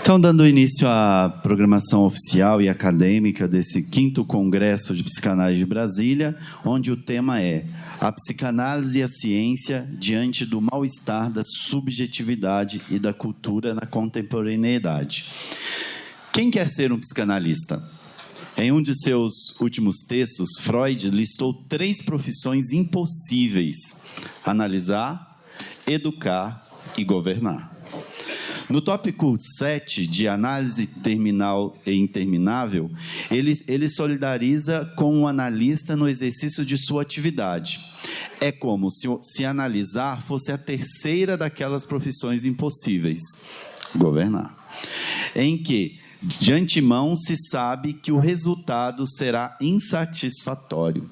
Então, dando início à programação oficial e acadêmica desse 5º Congresso de Psicanálise de Brasília, onde o tema é a psicanálise e a ciência diante do mal-estar da subjetividade e da cultura na contemporaneidade. Quem quer ser um psicanalista? Em um de seus últimos textos, Freud listou 3 profissões impossíveis: analisar, educar e governar. No tópico 7, de análise terminal e interminável, ele solidariza com o analista no exercício de sua atividade. É como se analisar fosse a terceira daquelas profissões impossíveis, governar, em que, de antemão, se sabe que o resultado será insatisfatório.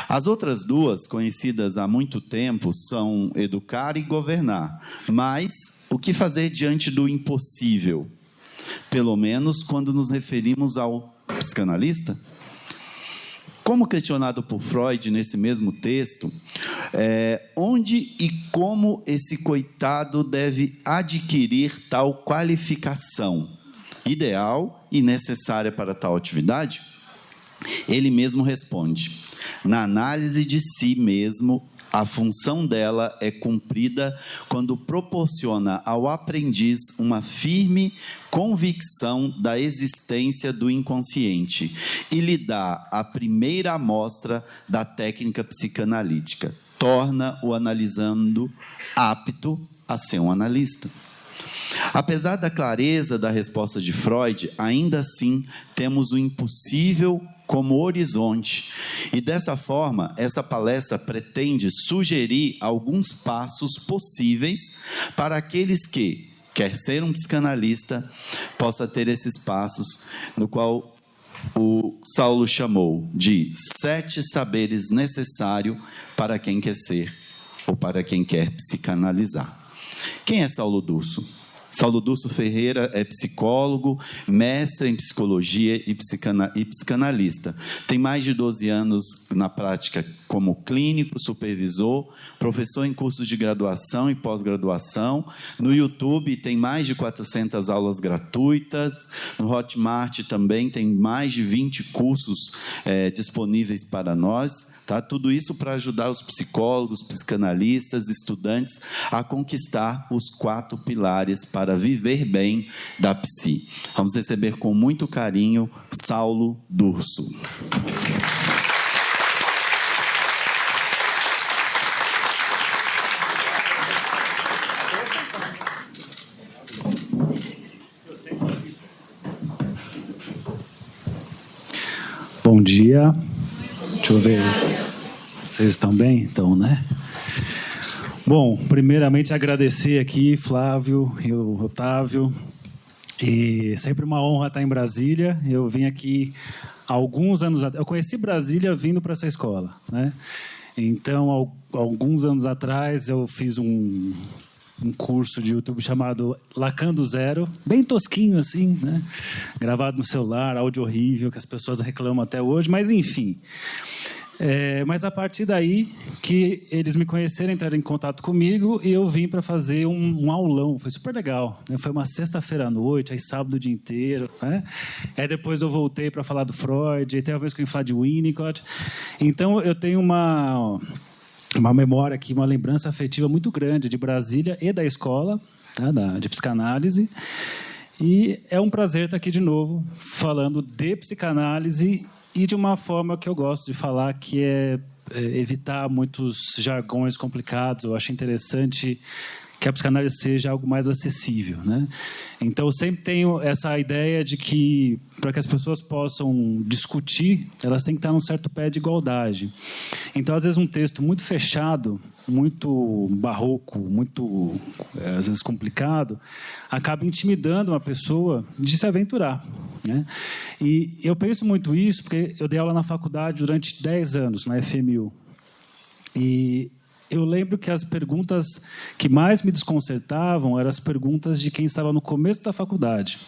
As outras 2, conhecidas há muito tempo, são educar e governar. Mas o que fazer diante do impossível? Pelo menos quando nos referimos ao psicanalista? Como questionado por Freud nesse mesmo texto, onde e como esse coitado deve adquirir tal qualificação ideal e necessária para tal atividade? Ele mesmo responde: na análise de si mesmo, a função dela é cumprida quando proporciona ao aprendiz uma firme convicção da existência do inconsciente e lhe dá a primeira amostra da técnica psicanalítica, torna o analisando apto a ser um analista. Apesar da clareza da resposta de Freud, ainda assim temos o impossível como horizonte. E dessa forma, essa palestra pretende sugerir alguns passos possíveis para aqueles que, quer ser um psicanalista, possa ter esses passos, no qual o Saulo chamou de 7 saberes necessários para quem quer ser ou para quem quer psicanalizar. Quem é Saulo Durso? Saulo Durso Ferreira é psicólogo, mestre em psicologia e psicanalista. Tem mais de 12 anos na prática como clínico, supervisor, professor em cursos de graduação e pós-graduação. No YouTube tem mais de 400 aulas gratuitas. No Hotmart também tem mais de 20 cursos disponíveis para nós. Tá? Tudo isso para ajudar os psicólogos, psicanalistas, estudantes a conquistar os 4 pilares para viver bem da psi. Vamos receber com muito carinho Saulo Durso. Bom dia. Deixa eu ver. Vocês estão bem? Então, né? Bom, primeiramente agradecer aqui, Flávio e o Otávio. E sempre uma honra estar em Brasília. Eu vim aqui há alguns anos atrás. Eu conheci Brasília vindo para essa escola, né? Então, alguns anos atrás, eu fiz um curso de YouTube chamado Lacando Zero, bem tosquinho assim, né? Gravado no celular, áudio horrível, que as pessoas reclamam até hoje, mas enfim. Mas a partir daí que eles me conheceram, entraram em contato comigo e eu vim para fazer um aulão. Foi super legal, né? Foi uma sexta-feira à noite, aí sábado o dia inteiro, né? Aí depois eu voltei para falar do Freud, aí tem uma vez que eu vim falar de Winnicott. Então eu tenho uma memória aqui, uma lembrança afetiva muito grande de Brasília e da escola, tá? De psicanálise. E é um prazer estar aqui de novo falando de psicanálise e de uma forma que eu gosto de falar, que é evitar muitos jargões complicados. Eu acho interessante que a psicanálise seja algo mais acessível, né? Então, eu sempre tenho essa ideia de que, para que as pessoas possam discutir, elas têm que estar num certo pé de igualdade. Então, às vezes, um texto muito fechado, muito barroco, muito, às vezes, complicado, acaba intimidando uma pessoa de se aventurar, né? E eu penso muito isso porque eu dei aula na faculdade durante 10 anos, na FMU. E eu lembro que as perguntas que mais me desconcertavam eram as perguntas de quem estava no começo da faculdade.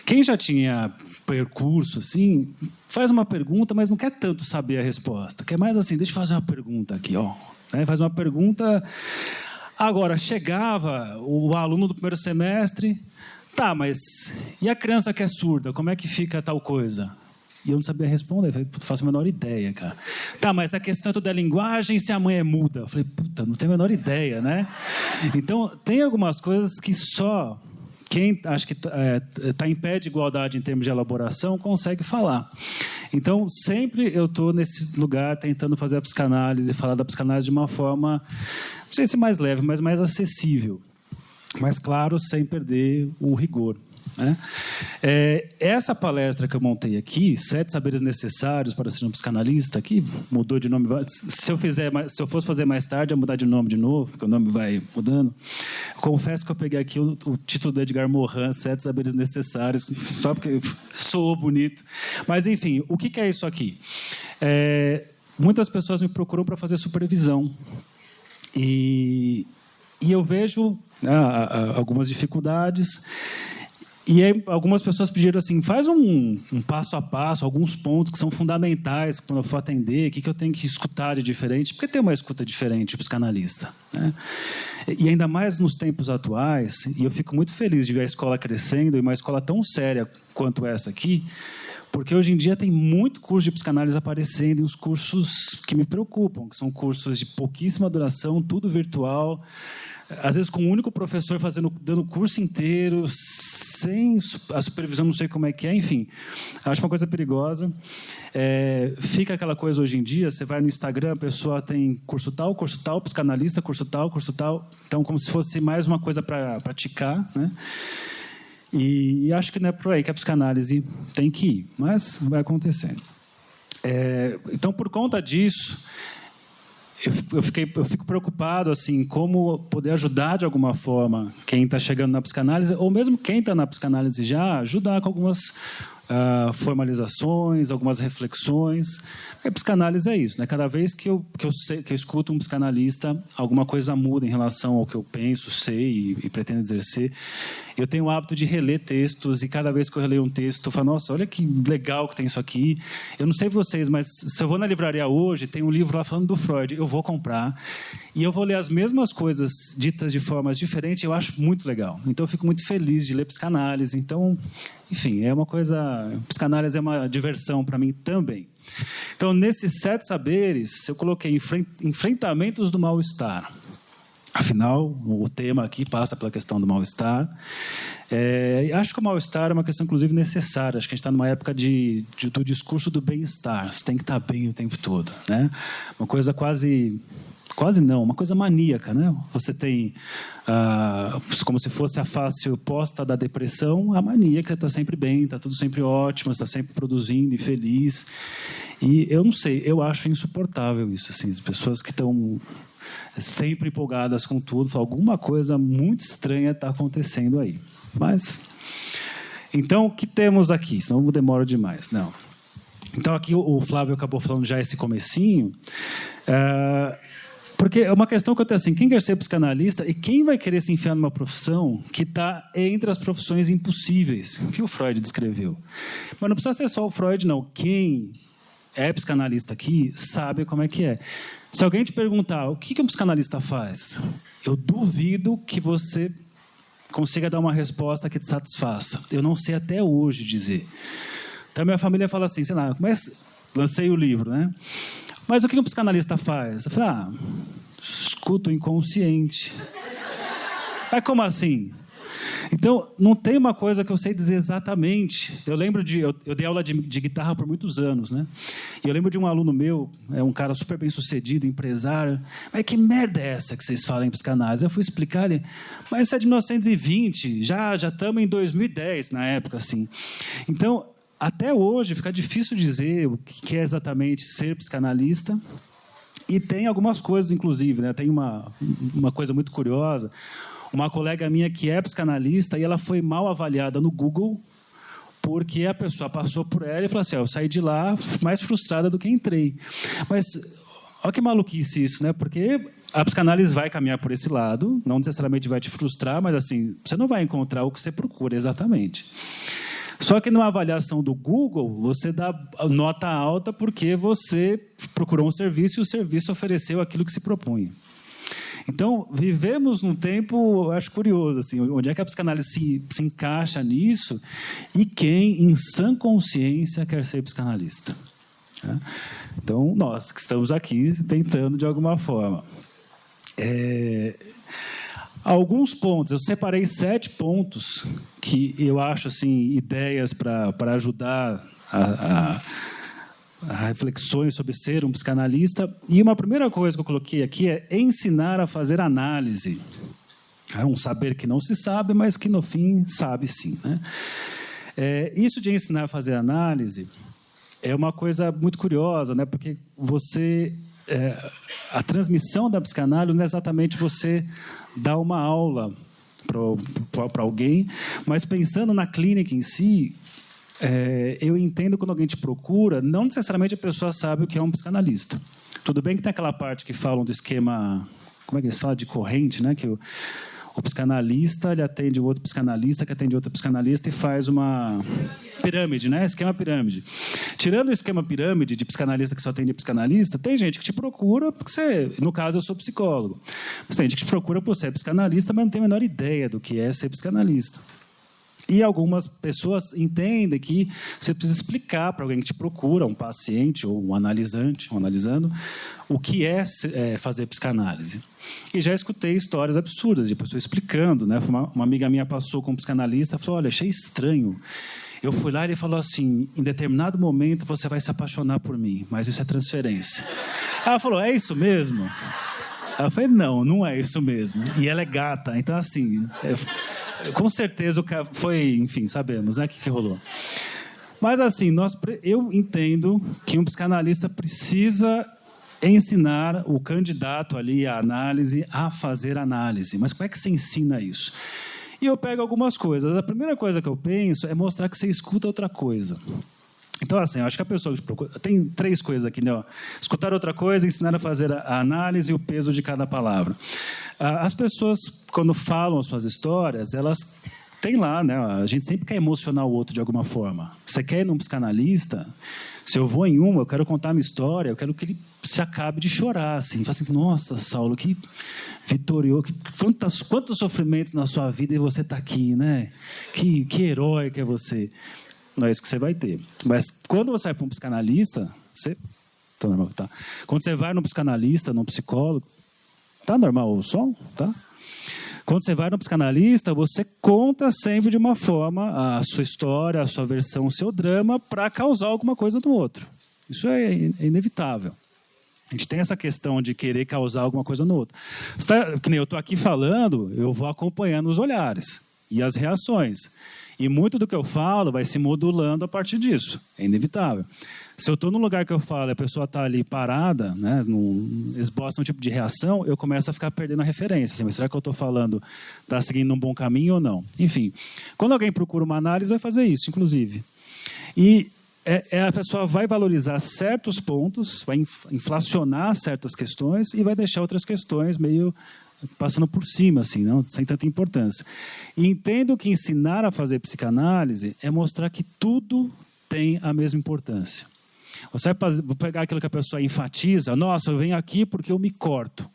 Quem já tinha percurso, assim, faz uma pergunta, mas não quer tanto saber a resposta. Quer mais assim, deixa eu fazer uma pergunta aqui, ó. Faz uma pergunta. Agora, chegava o aluno do primeiro semestre, tá, mas e a criança que é surda, como é que fica tal coisa? E eu não sabia responder, eu falei, puta, faço a menor ideia, cara. Tá, mas a questão é toda a linguagem, se a mãe é muda. Eu falei, puta, não tenho a menor ideia, né? Então, tem algumas coisas que só quem acho que está em pé de igualdade em termos de elaboração consegue falar. Então, sempre eu estou nesse lugar tentando fazer a psicanálise, falar da psicanálise de uma forma, não sei se mais leve, mas mais acessível. Mas, claro, sem perder o rigor. Né? Essa palestra que eu montei aqui, 7 saberes necessários para ser um psicanalista, que mudou de nome. Se eu fosse fazer mais tarde, ia mudar de nome de novo, porque o nome vai mudando. Confesso que eu peguei aqui o título do Edgar Morin, 7 saberes necessários, só porque soou bonito. Mas, enfim, o que é isso aqui? Muitas pessoas me procuram para fazer supervisão. E eu vejo algumas dificuldades. E aí, algumas pessoas pediram assim, faz um passo a passo, alguns pontos que são fundamentais quando eu for atender, o que eu tenho que escutar de diferente, porque tem uma escuta diferente, o psicanalista. Né? E ainda mais nos tempos atuais, e eu fico muito feliz de ver a escola crescendo, e uma escola tão séria quanto essa aqui, porque hoje em dia tem muito curso de psicanálise aparecendo, e uns cursos que me preocupam, que são cursos de pouquíssima duração, tudo virtual, às vezes com um único professor dando o curso inteiro, sem a supervisão, não sei como é que é, enfim, acho uma coisa perigosa. Fica aquela coisa hoje em dia, você vai no Instagram, a pessoa tem curso tal, psicanalista, curso tal, então como se fosse mais uma coisa para praticar, né? E acho que não é por aí que a psicanálise tem que ir, mas vai acontecendo. Então, por conta disso, eu fico preocupado assim, como poder ajudar de alguma forma quem está chegando na psicanálise, ou mesmo quem está na psicanálise já, ajudar com algumas formalizações, algumas reflexões. A psicanálise é isso, né? Cada vez que eu escuto um psicanalista, alguma coisa muda em relação ao que eu penso, sei e pretendo exercer. Eu tenho o hábito de reler textos, e cada vez que eu releio um texto, eu falo, nossa, olha que legal que tem isso aqui. Eu não sei vocês, mas se eu vou na livraria hoje, tem um livro lá falando do Freud, eu vou comprar, e eu vou ler as mesmas coisas ditas de formas diferentes, eu acho muito legal. Então, eu fico muito feliz de ler psicanálise. Então, enfim, é uma coisa... Psicanálise é uma diversão para mim também. Então, nesses 7 saberes, eu coloquei enfrentamentos do mal-estar. Afinal, o tema aqui passa pela questão do mal-estar. Acho que o mal-estar é uma questão, inclusive, necessária. Acho que a gente está numa época do discurso do bem-estar. Você tem que estar bem o tempo todo. Né? Uma coisa quase não, uma coisa maníaca. Né? Você tem, como se fosse a face oposta da depressão, a mania que você está sempre bem, está tudo sempre ótimo, está sempre produzindo e feliz. E eu não sei, eu acho insuportável isso. Assim, as pessoas que estão sempre empolgadas com tudo, alguma coisa muito estranha está acontecendo aí. Mas, então, o que temos aqui? Senão eu demoro demais. Não. Então, aqui o Flávio acabou falando já esse comecinho, porque é uma questão que eu tenho assim, quem quer ser psicanalista e quem vai querer se enfiar numa profissão que está entre as profissões impossíveis, que o Freud descreveu. Mas não precisa ser só o Freud, não. Quem é psicanalista aqui sabe como é que é. Se alguém te perguntar o que um psicanalista faz, eu duvido que você consiga dar uma resposta que te satisfaça. Eu não sei até hoje dizer. Então, minha família fala assim, sei lá, lancei o livro, né? Mas o que um psicanalista faz? Eu falo, escuta o inconsciente. Mas como assim? Então, não tem uma coisa que eu sei dizer exatamente. Eu lembro eu dei aula de guitarra por muitos anos, né? E eu lembro de um aluno meu, um cara super bem-sucedido, empresário. Mas que merda é essa que vocês falam em psicanálise? Eu fui explicar ele, mas isso é de 1920, já estamos em 2010, na época, assim. Então, até hoje, fica difícil dizer o que é exatamente ser psicanalista. E tem algumas coisas, inclusive, né? Tem uma coisa muito curiosa. Uma colega minha que é psicanalista e ela foi mal avaliada no Google porque a pessoa passou por ela e falou assim, eu saí de lá mais frustrada do que entrei. Mas olha que maluquice isso, né? Porque a psicanálise vai caminhar por esse lado, não necessariamente vai te frustrar, mas assim, você não vai encontrar o que você procura exatamente. Só que numa avaliação do Google, você dá nota alta porque você procurou um serviço e o serviço ofereceu aquilo que se propunha. Então, vivemos num tempo, eu acho curioso, assim, onde é que a psicanálise se encaixa nisso e quem, em sã consciência, quer ser psicanalista? Então, nós que estamos aqui tentando de alguma forma. Alguns pontos, eu separei 7 pontos que eu acho assim, ideias para ajudar a reflexões sobre ser um psicanalista. E uma primeira coisa que eu coloquei aqui é ensinar a fazer análise. É um saber que não se sabe, mas que no fim sabe sim, né? Isso de ensinar a fazer análise é uma coisa muito curiosa, né? Porque a transmissão da psicanálise não é exatamente você dar uma aula para alguém, mas pensando na clínica em si, eu entendo quando alguém te procura, não necessariamente a pessoa sabe o que é um psicanalista. Tudo bem que tem aquela parte que falam do esquema, como é que eles falam? De corrente, né? Que o psicanalista ele atende o outro psicanalista, que atende outro psicanalista e faz uma pirâmide, né? Esquema pirâmide. Tirando o esquema pirâmide de psicanalista que só atende psicanalista, tem gente que te procura porque você... No caso, eu sou psicólogo. Mas tem gente que te procura por ser psicanalista, mas não tem a menor ideia do que é ser psicanalista. E algumas pessoas entendem que você precisa explicar para alguém que te procura, um paciente ou um analisante, um analisando, o que é fazer psicanálise. E já escutei histórias absurdas de pessoas explicando, né? Uma amiga minha passou com um psicanalista e falou, olha, achei estranho. Eu fui lá e ele falou assim, em determinado momento você vai se apaixonar por mim, mas isso é transferência. Ela falou, é isso mesmo? Ela falou, não é isso mesmo. E ela é gata, então assim... Com certeza o cara foi, enfim, sabemos, né, o que rolou. Mas assim, eu entendo que um psicanalista precisa ensinar o candidato ali à análise a fazer análise. Mas como é que você ensina isso? E eu pego algumas coisas. A primeira coisa que eu penso é mostrar que você escuta outra coisa. Então, assim, eu acho que a pessoa que procura... Tem 3 coisas aqui, né? Escutar outra coisa, ensinar a fazer a análise e o peso de cada palavra. As pessoas, quando falam suas histórias, elas têm lá, né? A gente sempre quer emocionar o outro de alguma forma. Você quer ir num psicanalista? Se eu vou em eu quero contar a minha história, eu quero que ele se acabe de chorar, assim. Fala assim, nossa, Saulo, que vitorioso, quantos sofrimentos na sua vida e você está aqui, né? Que herói que é você. Não é isso que você vai ter. Mas quando você vai para um psicanalista, tá normal, tá? Quando você vai num psicanalista, num psicólogo, tá normal o som? Tá? Quando você vai num psicanalista, você conta sempre de uma forma a sua história, a sua versão, o seu drama, para causar alguma coisa no outro. Isso é inevitável. A gente tem essa questão de querer causar alguma coisa no outro. Que nem eu estou aqui falando, eu vou acompanhando os olhares e as reações. E muito do que eu falo vai se modulando a partir disso. É inevitável. Se eu estou num lugar que eu falo e a pessoa está ali parada, né, esboça um tipo de reação, eu começo a ficar perdendo a referência. Assim, mas será que eu estou falando, está seguindo um bom caminho ou não? Enfim, quando alguém procura uma análise, vai fazer isso, inclusive. E a pessoa vai valorizar certos pontos, vai inflacionar certas questões e vai deixar outras questões meio... passando por cima, assim, não? Sem tanta importância. E entendo que ensinar a fazer psicanálise é mostrar que tudo tem a mesma importância. Você vai pegar aquilo que a pessoa enfatiza, nossa, eu venho aqui porque eu me corto.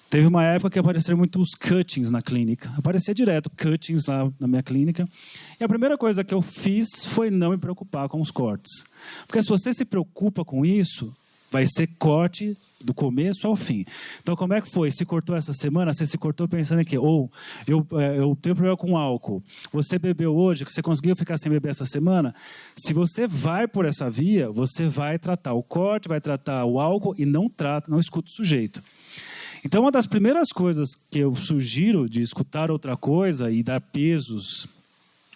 Teve uma época que apareceram muito os cuttings na clínica. Aparecia direto cuttings lá na minha clínica. E a primeira coisa que eu fiz foi não me preocupar com os cortes. Porque se você se preocupa com isso, vai ser corte do começo ao fim. Então, como é que foi? Se cortou essa semana? Você se cortou pensando que eu tenho problema com álcool. Você bebeu hoje? Você conseguiu ficar sem beber essa semana? Se você vai por essa via, você vai tratar o corte, vai tratar o álcool e não escuta o sujeito. Então, uma das primeiras coisas que eu sugiro de escutar outra coisa e dar pesos,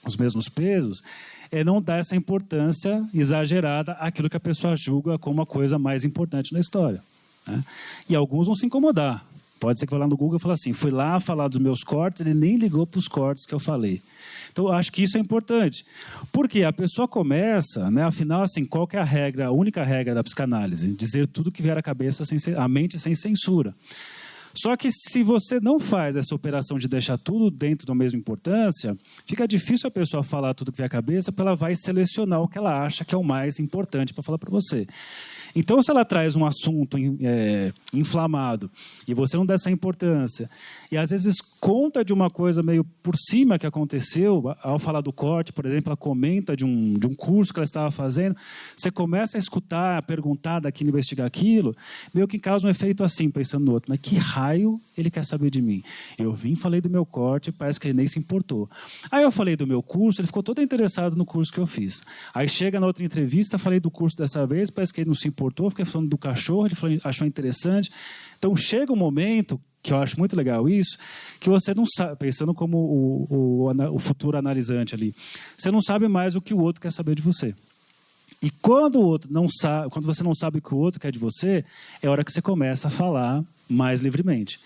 os mesmos pesos, é não dar essa importância exagerada àquilo que a pessoa julga como a coisa mais importante na história. Né? E alguns vão se incomodar. Pode ser que vá lá no Google e fale assim, fui lá falar dos meus cortes, ele nem ligou para os cortes que eu falei. Então, eu acho que isso é importante. Porque a pessoa começa, né, afinal, assim, qual que é a única regra da psicanálise? Dizer tudo que vier à cabeça, a mente sem censura. Só que se você não faz essa operação de deixar tudo dentro da mesma importância, fica difícil a pessoa falar tudo que vier à cabeça, porque ela vai selecionar o que ela acha que é o mais importante para falar para você. Então, se ela traz um assunto inflamado e você não dá essa importância, e às vezes conta de uma coisa meio por cima que aconteceu, ao falar do corte, por exemplo, ela comenta de um curso que ela estava fazendo, você começa a escutar, a perguntar daquilo, investigar aquilo, meio que causa um efeito assim, pensando no outro, mas que raio ele quer saber de mim? Eu vim, falei do meu corte, parece que ele nem se importou. Aí eu falei do meu curso, ele ficou todo interessado no curso que eu fiz. Aí chega na outra entrevista, falei do curso dessa vez, parece que ele não se importou, fiquei falando do cachorro, ele achou interessante. Então chega um momento, que eu acho muito legal isso, que você não sabe, pensando como o futuro analisante ali, você não sabe mais o que o outro quer saber de você. E quando o outro não sabe, quando você não sabe o que o outro quer de você, é a hora que você começa a falar mais livremente.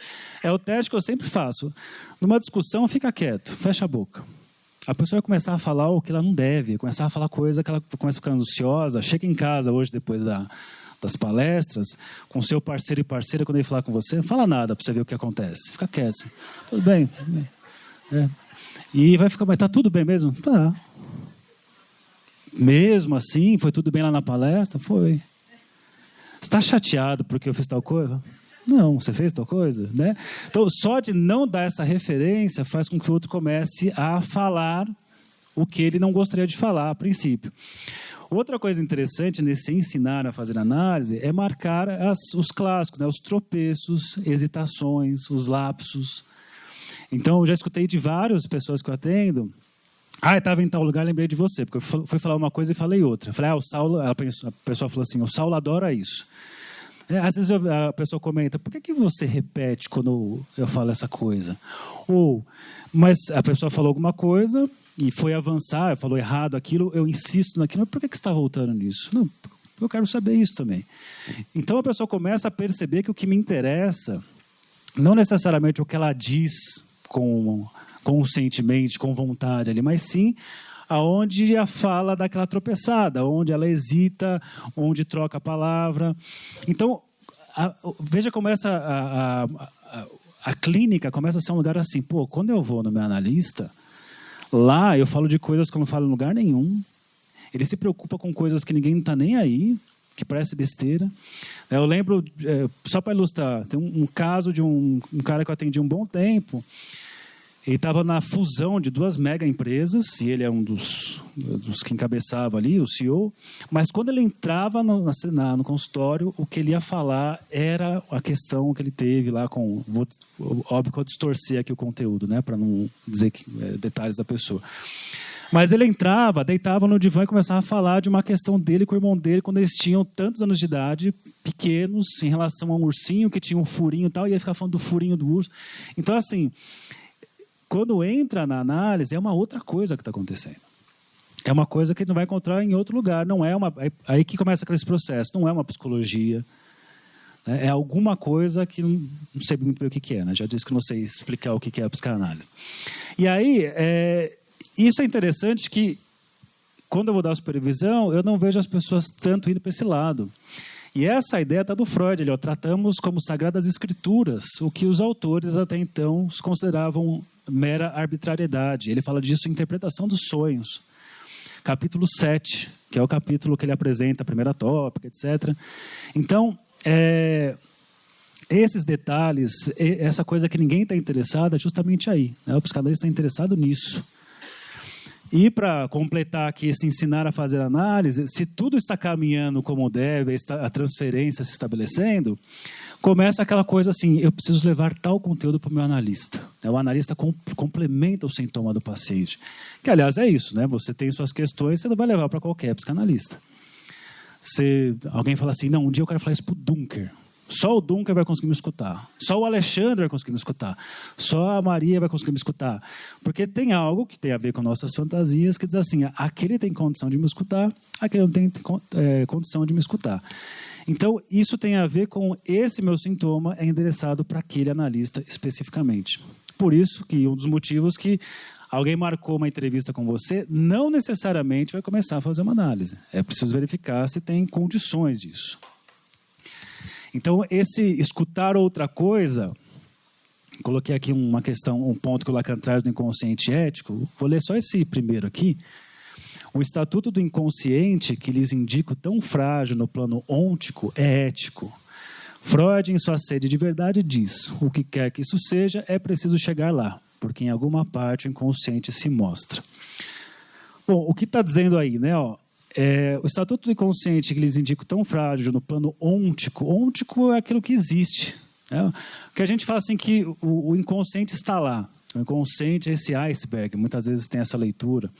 É o teste que eu sempre faço. Numa discussão, fica quieto, fecha a boca. A pessoa vai começar a falar o que ela não deve, começar a falar coisa que ela começa a ficar ansiosa, chega em casa hoje, depois das palestras, com seu parceiro e parceira, quando ele falar com você, não fala nada para você ver o que acontece. Fica quieto. Assim. Tudo bem? E vai ficar, mas tá tudo bem mesmo? Tá. Mesmo assim, foi tudo bem lá na palestra? Foi. Você está chateado porque eu fiz tal coisa? Não, você fez tal coisa, né? Então, só de não dar essa referência faz com que o outro comece a falar o que ele não gostaria de falar a princípio. Outra coisa interessante nesse ensinar a fazer análise é marcar os clássicos, né? Os tropeços, hesitações, os lapsos. Então, eu já escutei de várias pessoas que eu atendo. Estava em tal lugar, lembrei de você, porque eu fui falar uma coisa e falei outra. Falei, o Saulo, a pessoa falou assim, o Saulo adora isso. Às vezes a pessoa comenta, por que você repete quando eu falo essa coisa? Mas a pessoa falou alguma coisa e foi avançar, falou errado aquilo, eu insisto naquilo, mas por que você está voltando nisso? Não, eu quero saber isso também. Então a pessoa começa a perceber que o que me interessa, não necessariamente o que ela diz conscientemente, com vontade ali, mas sim aonde a fala dá aquela tropeçada, onde ela hesita, onde troca a palavra. Então, veja como a clínica começa a ser um lugar assim, quando eu vou no meu analista, lá eu falo de coisas que eu não falo em lugar nenhum, ele se preocupa com coisas que ninguém não está nem aí, que parece besteira. Eu lembro, só para ilustrar, tem um caso de um cara que eu atendi um bom tempo. Ele estava na fusão de 2 mega empresas, e ele é um dos que encabeçava ali, o CEO, mas quando ele entrava no consultório, o que ele ia falar era a questão que ele teve lá com... Óbvio que eu vou distorcer aqui o conteúdo, né, para não dizer detalhes da pessoa. Mas ele entrava, deitava no divã e começava a falar de uma questão dele com o irmão dele, quando eles tinham tantos anos de idade, pequenos, em relação a um ursinho que tinha um furinho e tal, e ele ficava falando do furinho do urso. Então, assim... Quando entra na análise, é uma outra coisa que está acontecendo. É uma coisa que ele não vai encontrar em outro lugar. Não é aí que começa aquele processo. Não é uma psicologia. Né? É alguma coisa que não sei muito bem o que é. Né? Já disse que não sei explicar o que é a psicanálise. E aí, isso é interessante que, quando eu vou dar a supervisão, eu não vejo as pessoas tanto indo para esse lado. E essa ideia está do Freud. Tratamos como sagradas escrituras o que os autores até então consideravam mera arbitrariedade. Ele fala disso em Interpretação dos Sonhos, capítulo 7, que é o capítulo que ele apresenta a primeira tópica, etc. Então, esses detalhes, essa coisa que ninguém está interessado é justamente aí. Né? O psicanalista está interessado nisso. E para completar aqui esse ensinar a fazer análise, se tudo está caminhando como deve, a transferência se estabelecendo, começa aquela coisa assim, eu preciso levar tal conteúdo para o meu analista. O analista complementa o sintoma do paciente. Que, aliás, é isso, né? Você tem suas questões, você não vai levar para qualquer psicanalista. Alguém fala assim, não, um dia eu quero falar isso para o Dunker. Só o Dunker vai conseguir me escutar. Só o Alexandre vai conseguir me escutar. Só a Maria vai conseguir me escutar. Porque tem algo que tem a ver com nossas fantasias que diz assim, aquele tem condição de me escutar, aquele não tem condição de me escutar. Então, isso tem a ver com esse meu sintoma é endereçado para aquele analista especificamente. Por isso que um dos motivos que alguém marcou uma entrevista com você, não necessariamente vai começar a fazer uma análise. É preciso verificar se tem condições disso. Então, esse escutar outra coisa, coloquei aqui um ponto que o Lacan traz no inconsciente ético, vou ler só esse primeiro aqui. O estatuto do inconsciente, que lhes indico tão frágil no plano ôntico, é ético. Freud, em sua sede de verdade, diz: o que quer que isso seja, é preciso chegar lá, porque em alguma parte o inconsciente se mostra. Bom, o que está dizendo aí, né? O estatuto do inconsciente, que lhes indico tão frágil no plano ôntico, ôntico é aquilo que existe. Né? O que a gente fala assim, que o inconsciente está lá. O inconsciente é esse iceberg, muitas vezes tem essa leitura.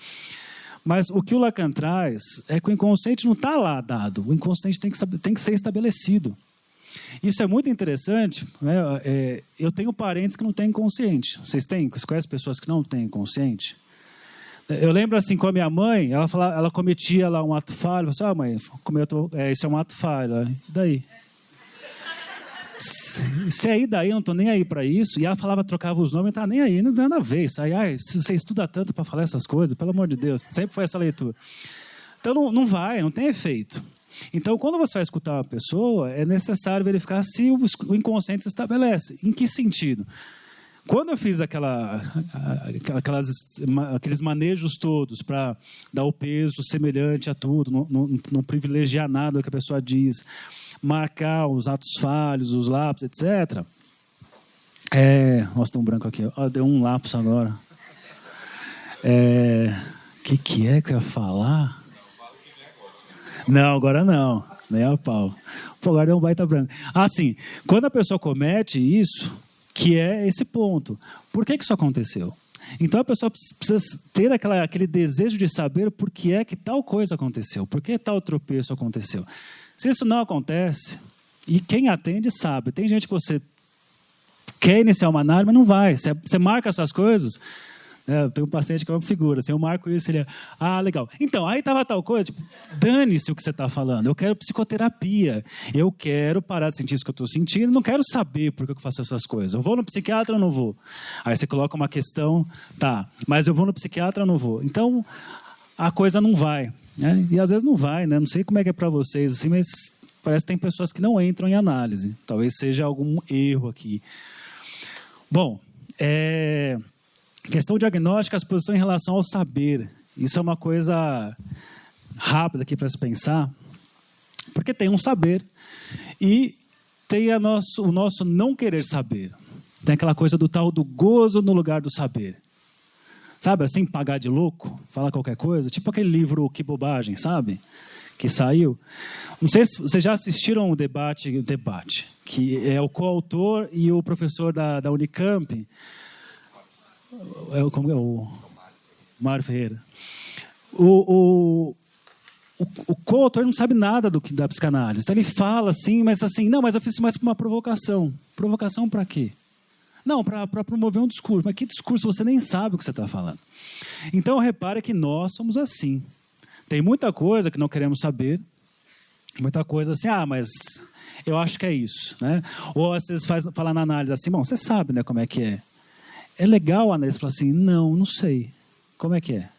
Mas o que o Lacan traz é que o inconsciente não está lá dado, o inconsciente tem que ser estabelecido. Isso é muito interessante. Né? Eu tenho parentes que não têm inconsciente. Vocês têm? Você conhece pessoas que não têm inconsciente? Eu lembro assim, com a minha mãe, ela cometia lá um ato falho. Eu falei, mãe, isso é um ato falho. E daí? Se é daí, eu não estou nem aí para isso. E ela trocava os nomes, não estava nem aí, não tem nada a ver. Isso aí, você estuda tanto para falar essas coisas, pelo amor de Deus. Sempre foi essa leitura. Então não tem efeito. Então, quando você vai escutar uma pessoa, é necessário verificar se o inconsciente se estabelece. Em que sentido? Quando eu fiz aqueles manejos todos para dar o peso semelhante a tudo, não privilegiar nada do que a pessoa diz, marcar os atos falhos, os lápis, etc. Nossa, tem um branco aqui. Deu um lápis agora. Que é que eu ia falar? Não, agora não. Nem a pau. Pô, agora deu um baita branco. Sim, quando a pessoa comete isso, que é esse ponto. Por que isso aconteceu? Então a pessoa precisa ter aquele desejo de saber por que é que tal coisa aconteceu, por que tal tropeço aconteceu. Se isso não acontece, e quem atende sabe, tem gente que você quer iniciar uma análise, mas não vai. Você marca essas coisas. Eu tenho um paciente que é uma figura, assim, eu marco isso, ele legal. Então, aí estava tal coisa, tipo, dane-se o que você está falando, eu quero psicoterapia, eu quero parar de sentir isso que eu estou sentindo, não quero saber por que eu faço essas coisas, eu vou no psiquiatra ou não vou? Aí você coloca uma questão, mas eu vou no psiquiatra ou não vou? Então, a coisa não vai, né? E às vezes não vai, né? Não sei como é que é para vocês, assim, mas parece que tem pessoas que não entram em análise, talvez seja algum erro aqui. Bom, questão diagnóstica, a exposição em relação ao saber. Isso é uma coisa rápida aqui para se pensar, porque tem um saber e tem o nosso não querer saber. Tem aquela coisa do tal do gozo no lugar do saber. Sabe, assim, pagar de louco, falar qualquer coisa, tipo aquele livro Que Bobagem, sabe? Que saiu. Não sei se vocês já assistiram o debate, que é o coautor e o professor da Unicamp, o Mário Ferreira. O coautor não sabe nada da psicanálise. Então ele fala assim, mas eu fiz isso mais para uma provocação. Provocação para quê? Não, para promover um discurso. Mas que discurso? Você nem sabe o que você está falando. Então repare que nós somos assim. Tem muita coisa que não queremos saber. Muita coisa assim, mas eu acho que é isso. Né? Ou às vezes fala na análise assim, bom, você sabe, né, como é que é. É legal a análise falar assim, não sei. Como é que é?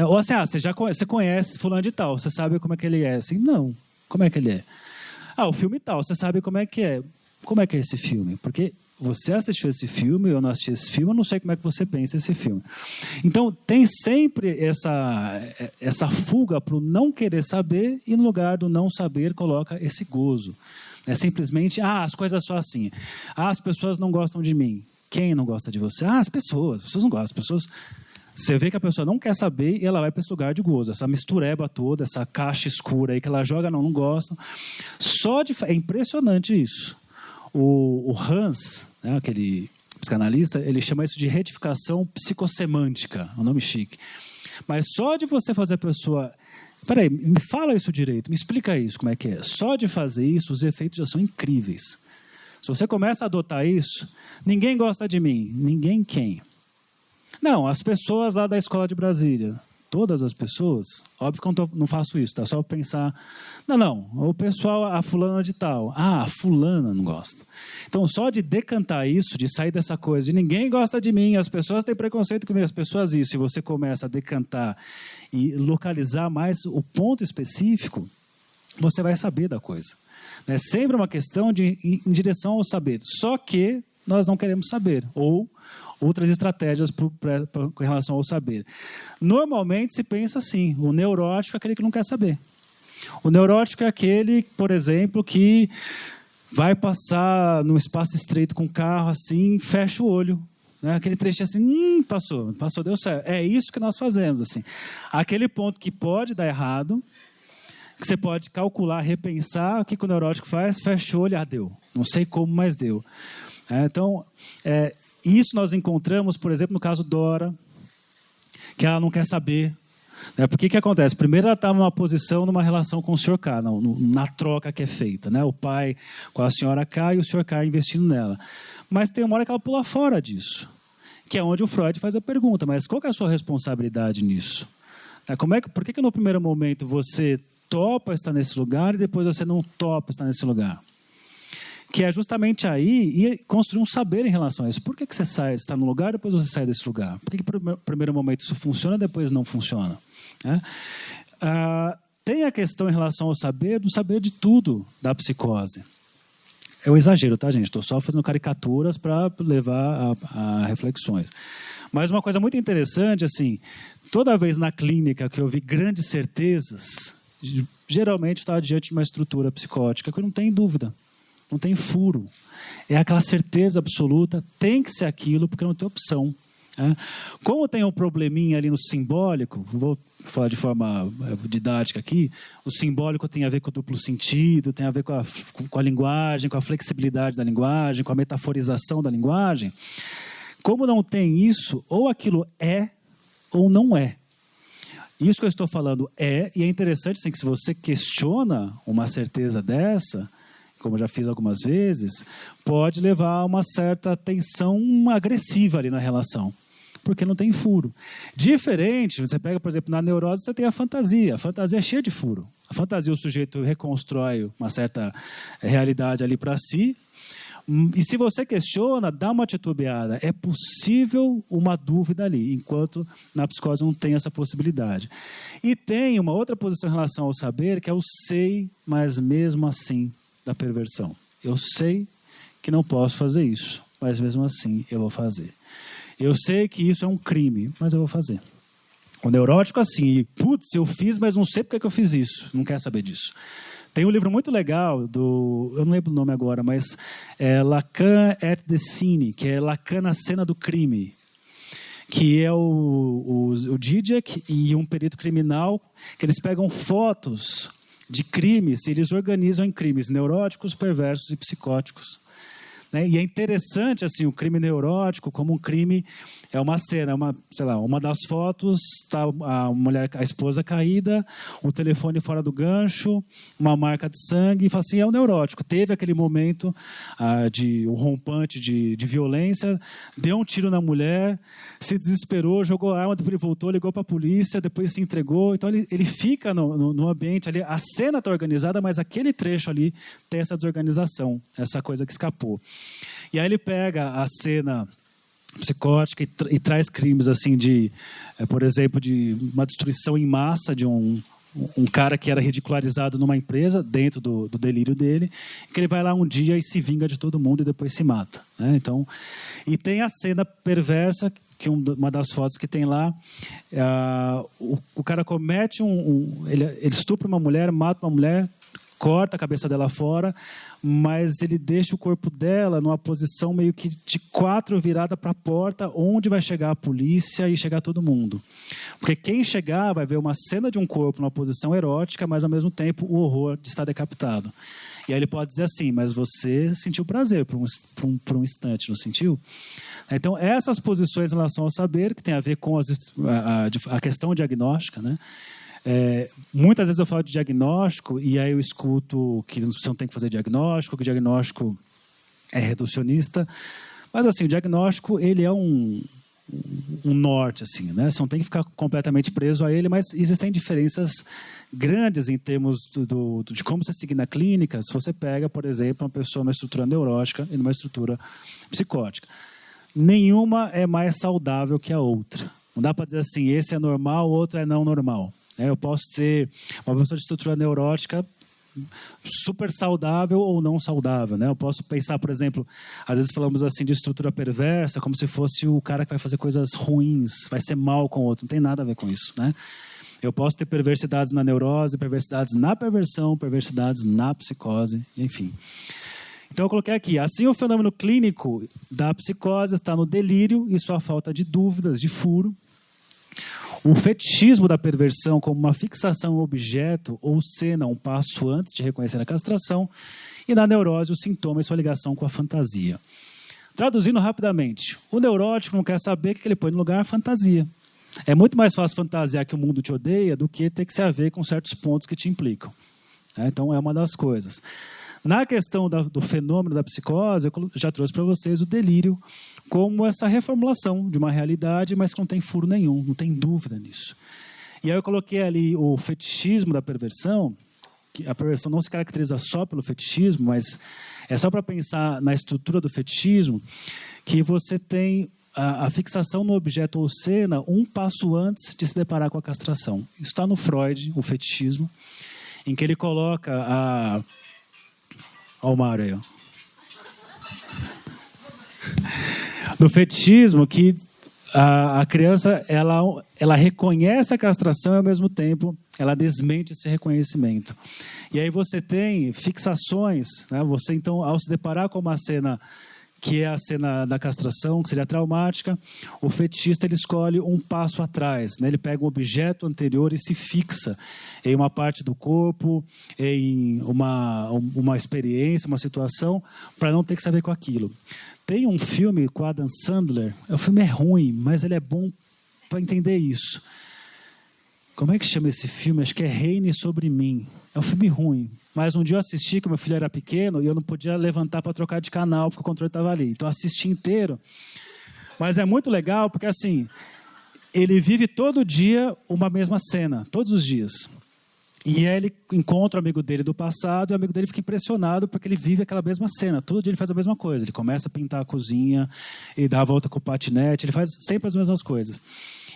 Ou assim, você conhece fulano de tal, você sabe como é que ele é. Assim, não, como é que ele é? O filme tal, você sabe como é que é. Como é que é esse filme? Porque você assistiu esse filme, eu não assisti esse filme, eu não sei como é que você pensa esse filme. Então, tem sempre essa fuga para o não querer saber e no lugar do não saber coloca esse gozo. É simplesmente, as coisas são assim. As pessoas não gostam de mim. Quem não gosta de você? As pessoas não gostam. As pessoas, você vê que a pessoa não quer saber e ela vai para esse lugar de gozo. Essa mistureba toda, essa caixa escura aí que ela joga, não gosta. É impressionante isso. O Hans, né, aquele psicanalista, ele chama isso de retificação psicossemântica, é um nome chique. Mas só de você fazer a pessoa... Peraí, me fala isso direito, me explica isso, como é que é. Só de fazer isso, os efeitos já são incríveis. Se você começa a adotar isso, ninguém gosta de mim. Ninguém quem? Não, as pessoas lá da Escola de Brasília. Todas as pessoas. Óbvio que eu não faço isso, tá? Só pensar. Não, o pessoal, a fulana de tal. A fulana não gosta. Então, só de decantar isso, de sair dessa coisa de ninguém gosta de mim, as pessoas têm preconceito comigo, as pessoas isso, e você começa a decantar e localizar mais o ponto específico, você vai saber da coisa. É sempre uma questão de em direção ao saber. Só que nós não queremos saber. Ou outras estratégias com relação ao saber. Normalmente se pensa assim, o neurótico é aquele que não quer saber. O neurótico é aquele, por exemplo, que vai passar num espaço estreito com o carro assim, fecha o olho. Né? Aquele trechinho assim, passou, deu certo. É isso que nós fazemos. Assim. Aquele ponto que pode dar errado, que você pode calcular, repensar, o que o neurótico faz? Fecha o olho, deu. Não sei como, mas deu. Então, isso nós encontramos, por exemplo, no caso Dora, que ela não quer saber. Por que acontece? Primeiro, ela está numa posição, numa relação com o Sr. K, na troca que é feita. Né? O pai com a senhora K e o Sr. K investindo nela. Mas tem uma hora que ela pula fora disso, que é onde o Freud faz a pergunta, mas qual que é a sua responsabilidade nisso? Por que no primeiro momento você topa estar nesse lugar e depois você não topa estar nesse lugar? Que é justamente aí e construir um saber em relação a isso. Por que você está no lugar e depois você sai desse lugar? Por que no primeiro momento isso funciona e depois não funciona? Tem a questão em relação ao saber, do saber de tudo da psicose. É um exagero, tá, gente? Estou só fazendo caricaturas para levar a reflexões. Mas uma coisa muito interessante, assim, toda vez na clínica que eu vi grandes certezas, geralmente estava diante de uma estrutura psicótica que não tem dúvida, não tem furo. É aquela certeza absoluta, tem que ser aquilo, porque não tem opção. Como tem um probleminha ali no simbólico, vou falar de forma didática aqui, o simbólico tem a ver com o duplo sentido, tem a ver com a linguagem, com a flexibilidade da linguagem, com a metaforização da linguagem. Como não tem isso, ou aquilo é ou não é. Isso que eu estou falando e é interessante assim, que se você questiona uma certeza dessa, como eu já fiz algumas vezes, pode levar a uma certa tensão agressiva ali na relação, porque não tem furo. Diferente, você pega, por exemplo, na neurose, você tem a fantasia é cheia de furo. A fantasia, o sujeito reconstrói uma certa realidade ali para si, e se você questiona, dá uma titubeada. É possível uma dúvida ali, enquanto na psicose não tem essa possibilidade. E tem uma outra posição em relação ao saber, que é o sei, mas mesmo assim, da perversão. Eu sei que não posso fazer isso, mas mesmo assim eu vou fazer. Eu sei que isso é um crime, mas eu vou fazer. O neurótico assim, putz, eu fiz, mas não sei porque que eu fiz isso. Não quer saber disso. Tem um livro muito legal, eu não lembro o nome agora, mas é Lacan et the Scene, que é Lacan na cena do crime, que é o Zizek e um perito criminal, que eles pegam fotos de crimes e eles organizam em crimes neuróticos, perversos e psicóticos. E é interessante assim, o crime neurótico como um crime, é uma cena, uma das fotos, está a esposa caída, o telefone fora do gancho, uma marca de sangue, e fala assim, é o neurótico. Teve aquele momento de um rompante de violência, deu um tiro na mulher, se desesperou, jogou a arma, depois ele voltou, ligou para a polícia, depois se entregou. Então ele fica no ambiente ali, a cena está organizada, mas aquele trecho ali tem essa desorganização, essa coisa que escapou. E aí ele pega a cena psicótica e traz crimes assim por exemplo, de uma destruição em massa de um cara que era ridicularizado numa empresa, dentro do delírio dele, que ele vai lá um dia e se vinga de todo mundo e depois se mata. Então, e tem a cena perversa, que uma das fotos que tem lá, o cara comete ele estupra uma mulher, mata uma mulher, corta a cabeça dela fora, mas ele deixa o corpo dela numa posição meio que de 4 virada para a porta, onde vai chegar a polícia e chegar todo mundo. Porque quem chegar vai ver uma cena de um corpo numa posição erótica, mas ao mesmo tempo o horror de estar decapitado. E aí ele pode dizer assim, mas você sentiu prazer por um instante, não sentiu? Então, essas posições em relação ao saber, que tem a ver com a questão diagnóstica, né? Muitas vezes eu falo de diagnóstico e aí eu escuto que você não tem que fazer diagnóstico, que o diagnóstico é reducionista, mas assim, o diagnóstico ele é um norte, assim, né? Você não tem que ficar completamente preso a ele, mas existem diferenças grandes em termos de como você seguir na clínica, se você pega, por exemplo, uma pessoa numa estrutura neurótica e numa estrutura psicótica. Nenhuma é mais saudável que a outra. Não dá para dizer assim, esse é normal, o outro é não normal. Eu posso ter uma pessoa de estrutura neurótica super saudável ou não saudável, né? Eu posso pensar, por exemplo, às vezes falamos assim de estrutura perversa, como se fosse o cara que vai fazer coisas ruins, vai ser mal com o outro. Não tem nada a ver com isso, né? Eu posso ter perversidades na neurose, perversidades na perversão, perversidades na psicose, enfim. Então eu coloquei aqui, assim o fenômeno clínico da psicose está no delírio e sua falta de dúvidas, de furo. O fetichismo da perversão como uma fixação em objeto ou cena um passo antes de reconhecer a castração. E na neurose o sintoma e sua ligação com a fantasia. Traduzindo rapidamente, o neurótico não quer saber o que ele põe no lugar, a fantasia. É muito mais fácil fantasiar que o mundo te odeia do que ter que se haver com certos pontos que te implicam. Então, é uma das coisas. Na questão do fenômeno da psicose, eu já trouxe para vocês o delírio como essa reformulação de uma realidade, mas que não tem furo nenhum, não tem dúvida nisso. E aí eu coloquei ali o fetichismo da perversão, que a perversão não se caracteriza só pelo fetichismo, mas é só para pensar na estrutura do fetichismo, que você tem a fixação no objeto ou cena um passo antes de se deparar com a castração. Isso está no Freud, o fetichismo, em que ele coloca Olha o Mário aí, ó. No fetichismo, que a criança ela reconhece a castração e, ao mesmo tempo, ela desmente esse reconhecimento. E aí você tem fixações, né? Você, então, ao se deparar com uma cena que é a cena da castração, que seria traumática, o fetichista ele escolhe um passo atrás, né? Ele pega um objeto anterior e se fixa em uma parte do corpo, em uma experiência, uma situação, para não ter que saber com aquilo. Tem um filme com Adam Sandler, o filme é ruim, mas ele é bom para entender isso. Como é que chama esse filme? Acho que é Reine Sobre Mim. É um filme ruim. Mas um dia eu assisti, que meu filho era pequeno, e eu não podia levantar para trocar de canal, porque o controle estava ali. Então eu assisti inteiro. Mas é muito legal, porque assim, ele vive todo dia uma mesma cena, todos os dias. E aí ele encontra o amigo dele do passado, e o amigo dele fica impressionado, porque ele vive aquela mesma cena. Todo dia ele faz a mesma coisa. Ele começa a pintar a cozinha, e dá a volta com o patinete, ele faz sempre as mesmas coisas.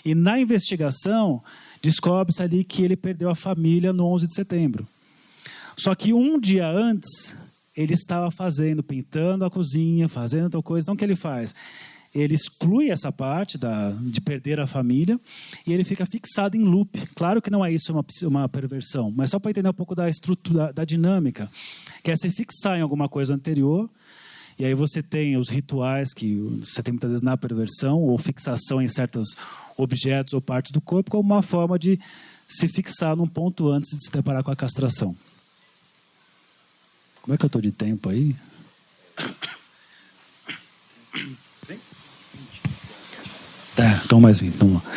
E na investigação, descobre-se ali que ele perdeu a família no 11 de setembro. Só que um dia antes, ele estava pintando a cozinha, fazendo tal coisa. Então, o que ele faz? Ele exclui essa parte de perder a família e ele fica fixado em loop. Claro que não é isso uma perversão, mas só para entender um pouco da estrutura, da dinâmica, que é se fixar em alguma coisa anterior. E aí você tem os rituais que você tem muitas vezes na perversão, ou fixação em certos objetos ou partes do corpo, como uma forma de se fixar num ponto antes de se deparar com a castração. Como é que eu estou de tempo aí? Tá, então mais 20. Vamos lá.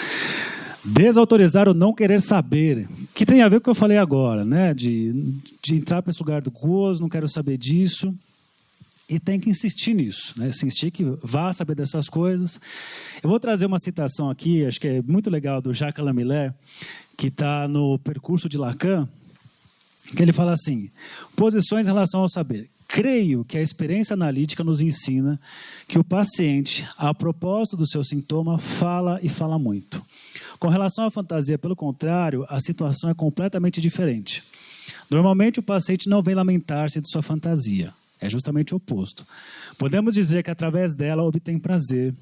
Desautorizar o não querer saber, que tem a ver com o que eu falei agora, né? De entrar para esse lugar do gozo, não quero saber disso. E tem que insistir nisso, né? Insistir que vá saber dessas coisas. Eu vou trazer uma citação aqui, acho que é muito legal, do Jacques Lamillard, que está no Percurso de Lacan, que ele fala assim: posições em relação ao saber. Creio que a experiência analítica nos ensina que o paciente, a propósito do seu sintoma, fala e fala muito. Com relação à fantasia, pelo contrário, a situação é completamente diferente. Normalmente o paciente não vem lamentar-se de sua fantasia. É justamente o oposto. Podemos dizer que através dela obtém prazer,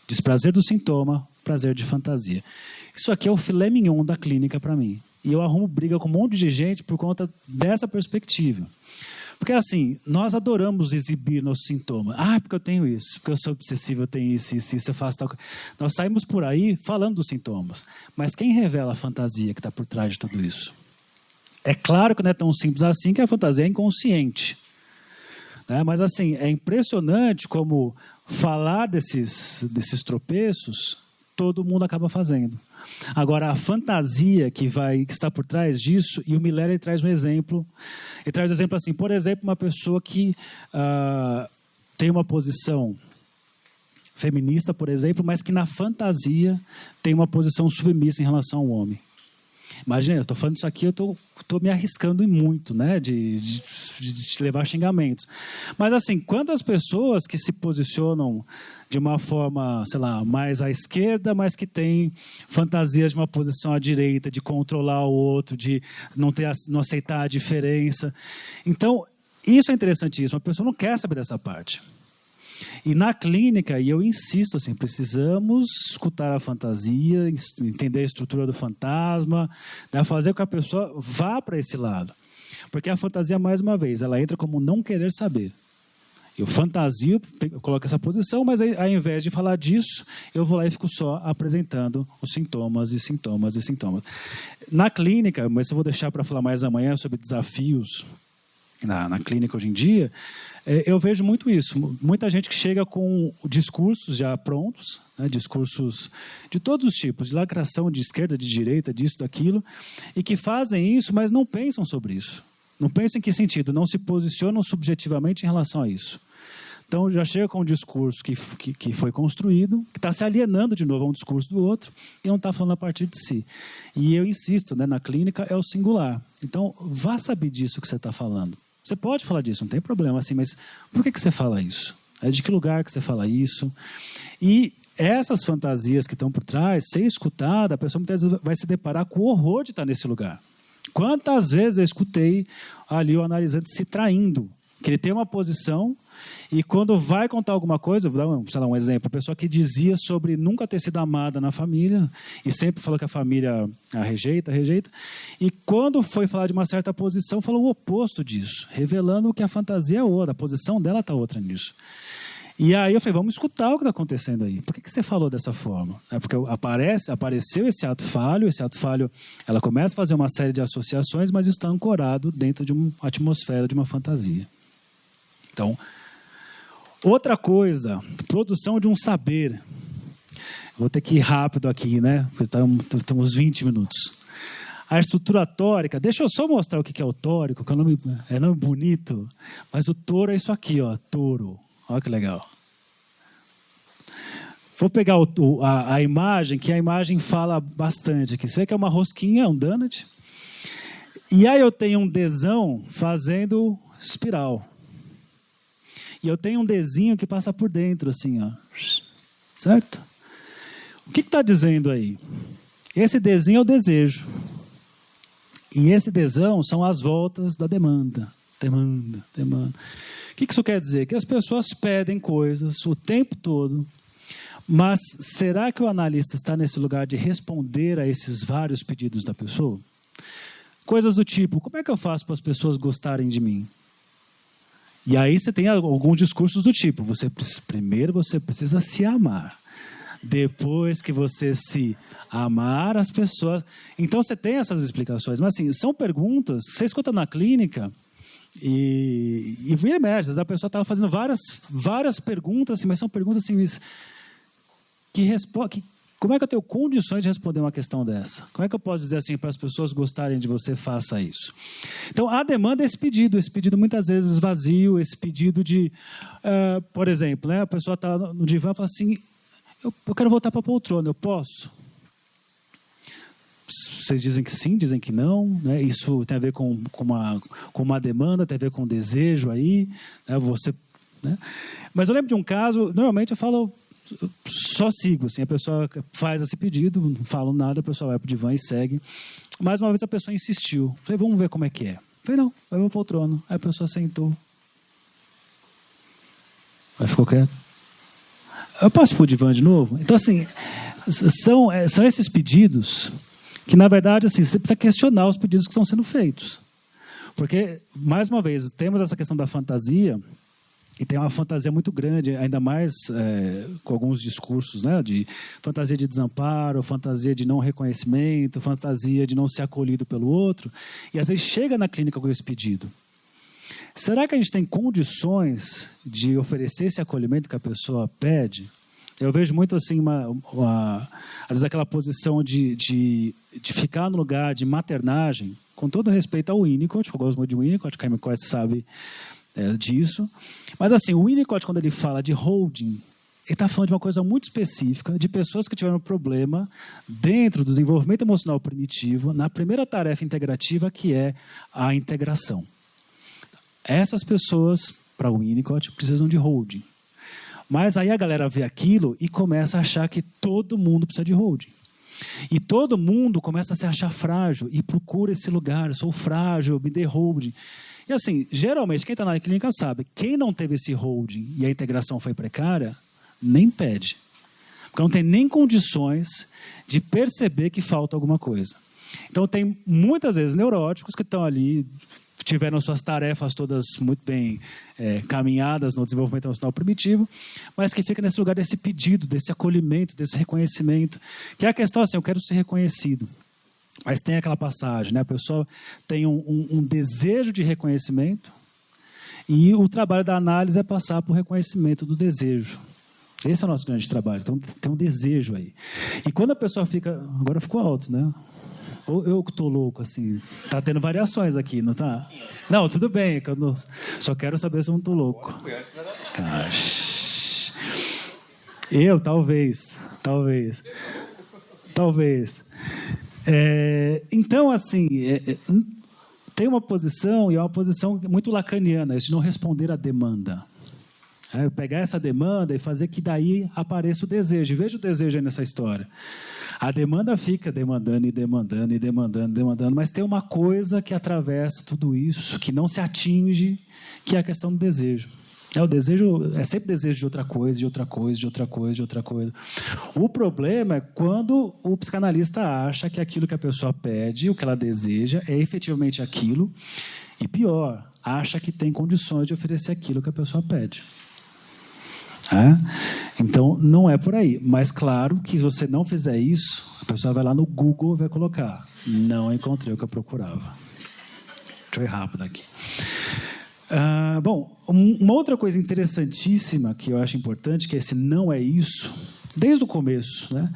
desprazer do sintoma, prazer de fantasia. Isso aqui é o filé mignon da clínica para mim. E eu arrumo briga com um monte de gente por conta dessa perspectiva. Porque assim, nós adoramos exibir nossos sintomas. Porque eu tenho isso, porque eu sou obsessivo, eu tenho isso, eu faço tal coisa. Nós saímos por aí falando dos sintomas. Mas quem revela a fantasia que está por trás de tudo isso? É claro que não é tão simples assim, que a fantasia é inconsciente. Mas assim, é impressionante como falar desses tropeços, todo mundo acaba fazendo. Agora, a fantasia que está por trás disso, e o Miller ele traz um exemplo. Ele traz um exemplo assim, por exemplo, uma pessoa que tem uma posição feminista, por exemplo, mas que na fantasia tem uma posição submissa em relação ao homem. Imagina, eu estou falando isso aqui, eu estou me arriscando muito, né, de levar xingamentos. Mas, assim, quantas pessoas que se posicionam de uma forma, sei lá, mais à esquerda, mas que têm fantasias de uma posição à direita, de controlar o outro, de não aceitar a diferença. Então, isso é interessantíssimo. A pessoa não quer saber dessa parte. E na clínica, e eu insisto, assim, precisamos escutar a fantasia, entender a estrutura do fantasma, né, fazer com que a pessoa vá para esse lado. Porque a fantasia, mais uma vez, ela entra como não querer saber. Eu fantasio, eu coloco essa posição, mas aí, ao invés de falar disso, eu vou lá e fico só apresentando os sintomas e sintomas e sintomas. Na clínica, mas eu vou deixar para falar mais amanhã sobre desafios na clínica hoje em dia, eu vejo muito isso. Muita gente que chega com discursos já prontos, né, discursos de todos os tipos, de lacração de esquerda, de direita, disso, daquilo, e que fazem isso, mas não pensam sobre isso. Não pensam em que sentido, não se posicionam subjetivamente em relação a isso. Então, já chega com um discurso que foi construído, que está se alienando de novo a um discurso do outro e não está falando a partir de si. E eu insisto, né, na clínica é o singular. Então, vá saber disso que você está falando. Você pode falar disso, não tem problema, assim, mas por que você fala isso? De que lugar que você fala isso? E essas fantasias que estão por trás, ser escutada, a pessoa muitas vezes vai se deparar com o horror de estar nesse lugar. Quantas vezes eu escutei ali o analisante se traindo, que ele tem uma posição e quando vai contar alguma coisa, vou dar sei lá, um exemplo, a pessoa que dizia sobre nunca ter sido amada na família e sempre falou que a família a rejeita, e quando foi falar de uma certa posição, falou o oposto disso, revelando que a fantasia é outra, a posição dela está outra nisso. E aí eu falei, vamos escutar o que está acontecendo aí. Por que você falou dessa forma? É porque apareceu esse ato falho, ela começa a fazer uma série de associações, mas isso está ancorado dentro de uma atmosfera, de uma fantasia. Então, outra coisa, produção de um saber. Vou ter que ir rápido aqui, né? Porque estamos 20 minutos. A estrutura tórica, deixa eu só mostrar o que é o tórico, que é nome bonito, mas o touro é isso aqui, ó, touro. Olha que legal. Vou pegar a imagem, que a imagem fala bastante aqui. Você vê que é uma rosquinha, um donut. E aí eu tenho um Dzão fazendo espiral. E eu tenho um Dzinho que passa por dentro, assim, ó. Certo? O que está dizendo aí? Esse Dzinho é o desejo. E esse Dzão são as voltas da demanda. Demanda. O que isso quer dizer? Que as pessoas pedem coisas o tempo todo, mas será que o analista está nesse lugar de responder a esses vários pedidos da pessoa? Coisas do tipo, como é que eu faço para as pessoas gostarem de mim? E aí você tem alguns discursos do tipo, primeiro você precisa se amar. Depois que você se amar, as pessoas... Então você tem essas explicações, mas assim, são perguntas, você escuta na clínica... E vira e mexe, a pessoa estava fazendo várias perguntas, assim, mas são perguntas assim, como é que eu tenho condições de responder uma questão dessa? Como é que eu posso dizer assim, para as pessoas gostarem de você, faça isso? Então, a demanda é esse pedido muitas vezes vazio, esse pedido de, por exemplo, né, a pessoa está no divã e fala assim, eu quero voltar para a poltrona, eu posso? Vocês dizem que sim, dizem que não, né? Isso tem a ver com uma demanda, tem a ver com um desejo aí, né? Né? Mas eu lembro de um caso, normalmente eu falo, só sigo, assim, a pessoa faz esse pedido, não falo nada, a pessoa vai para o divã e segue. Mais uma vez a pessoa insistiu, falei, vamos ver como é que é. Falei, não, vai para o poltrono. Aí a pessoa sentou. Aí ficou quieto. Eu posso ir para o divã de novo? Então, assim, são esses pedidos... que, na verdade, assim, você precisa questionar os pedidos que estão sendo feitos. Porque, mais uma vez, temos essa questão da fantasia, e tem uma fantasia muito grande, ainda mais com alguns discursos, né, de fantasia de desamparo, fantasia de não reconhecimento, fantasia de não ser acolhido pelo outro, e às vezes chega na clínica com esse pedido. Será que a gente tem condições de oferecer esse acolhimento que a pessoa pede? Eu vejo muito assim, às vezes aquela posição de ficar no lugar de maternagem, com todo respeito ao Winnicott, eu gosto muito de Winnicott, que a Winnicott sabe disso. Mas assim, o Winnicott, quando ele fala de holding, ele está falando de uma coisa muito específica, de pessoas que tiveram problema dentro do desenvolvimento emocional primitivo, na primeira tarefa integrativa, que é a integração. Essas pessoas, para o Winnicott, precisam de holding. Mas aí a galera vê aquilo e começa a achar que todo mundo precisa de holding. E todo mundo começa a se achar frágil e procura esse lugar. Eu sou frágil, me dê holding. E assim, geralmente, quem está na clínica sabe, quem não teve esse holding e a integração foi precária, nem pede. Porque não tem nem condições de perceber que falta alguma coisa. Então, tem muitas vezes neuróticos que estão ali, tiveram suas tarefas todas muito bem caminhadas no desenvolvimento emocional primitivo, mas que fica nesse lugar desse pedido, desse acolhimento, desse reconhecimento, que é a questão assim, eu quero ser reconhecido. Mas tem aquela passagem, né? A pessoa tem um desejo de reconhecimento e o trabalho da análise é passar por reconhecimento do desejo. Esse é o nosso grande trabalho. Então, tem um desejo aí. E quando a pessoa fica... Agora ficou alto, né? Ou eu que estou louco, assim. Está tendo variações aqui, não está? Não, tudo bem. Que eu só quero saber se eu não estou louco. Eu, talvez. Então, assim... tem uma posição, e é uma posição muito lacaniana, de não responder à demanda. Pegar essa demanda e fazer que daí apareça o desejo. Veja o desejo aí nessa história. A demanda fica demandando, mas tem uma coisa que atravessa tudo isso, que não se atinge, que é a questão do desejo. O desejo é sempre desejo de outra coisa, de outra coisa, de outra coisa, de outra coisa. O problema é quando o psicanalista acha que aquilo que a pessoa pede, o que ela deseja, é efetivamente aquilo, e pior, acha que tem condições de oferecer aquilo que a pessoa pede. Então, não é por aí. Mas, claro, que se você não fizer isso, a pessoa vai lá no Google e vai colocar: não encontrei o que eu procurava. Deixa eu ir rápido aqui. Bom, uma outra coisa interessantíssima que eu acho importante, que esse não é isso, desde o começo, né?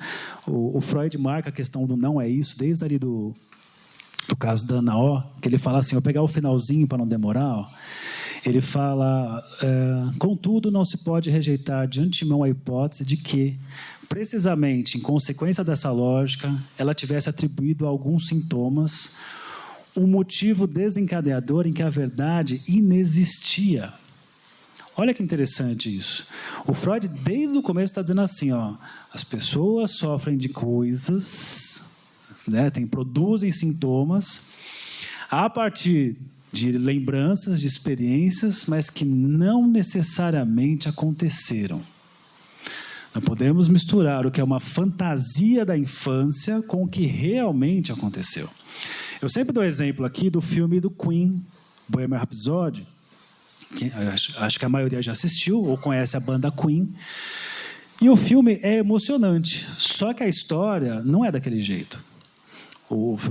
O Freud marca a questão do não é isso, desde ali do caso da Ana O, que ele fala assim, vou pegar o finalzinho para não demorar, ele fala, contudo, não se pode rejeitar de antemão a hipótese de que, precisamente em consequência dessa lógica, ela tivesse atribuído a alguns sintomas um motivo desencadeador em que a verdade inexistia. Olha que interessante isso. O Freud, desde o começo, está dizendo assim, as pessoas sofrem de coisas, né, produzem sintomas a partir de lembranças, de experiências, mas que não necessariamente aconteceram. Não podemos misturar o que é uma fantasia da infância com o que realmente aconteceu. Eu sempre dou exemplo aqui do filme do Queen, Bohemian Rhapsody, que acho que a maioria já assistiu ou conhece a banda Queen. E o filme é emocionante, só que a história não é daquele jeito.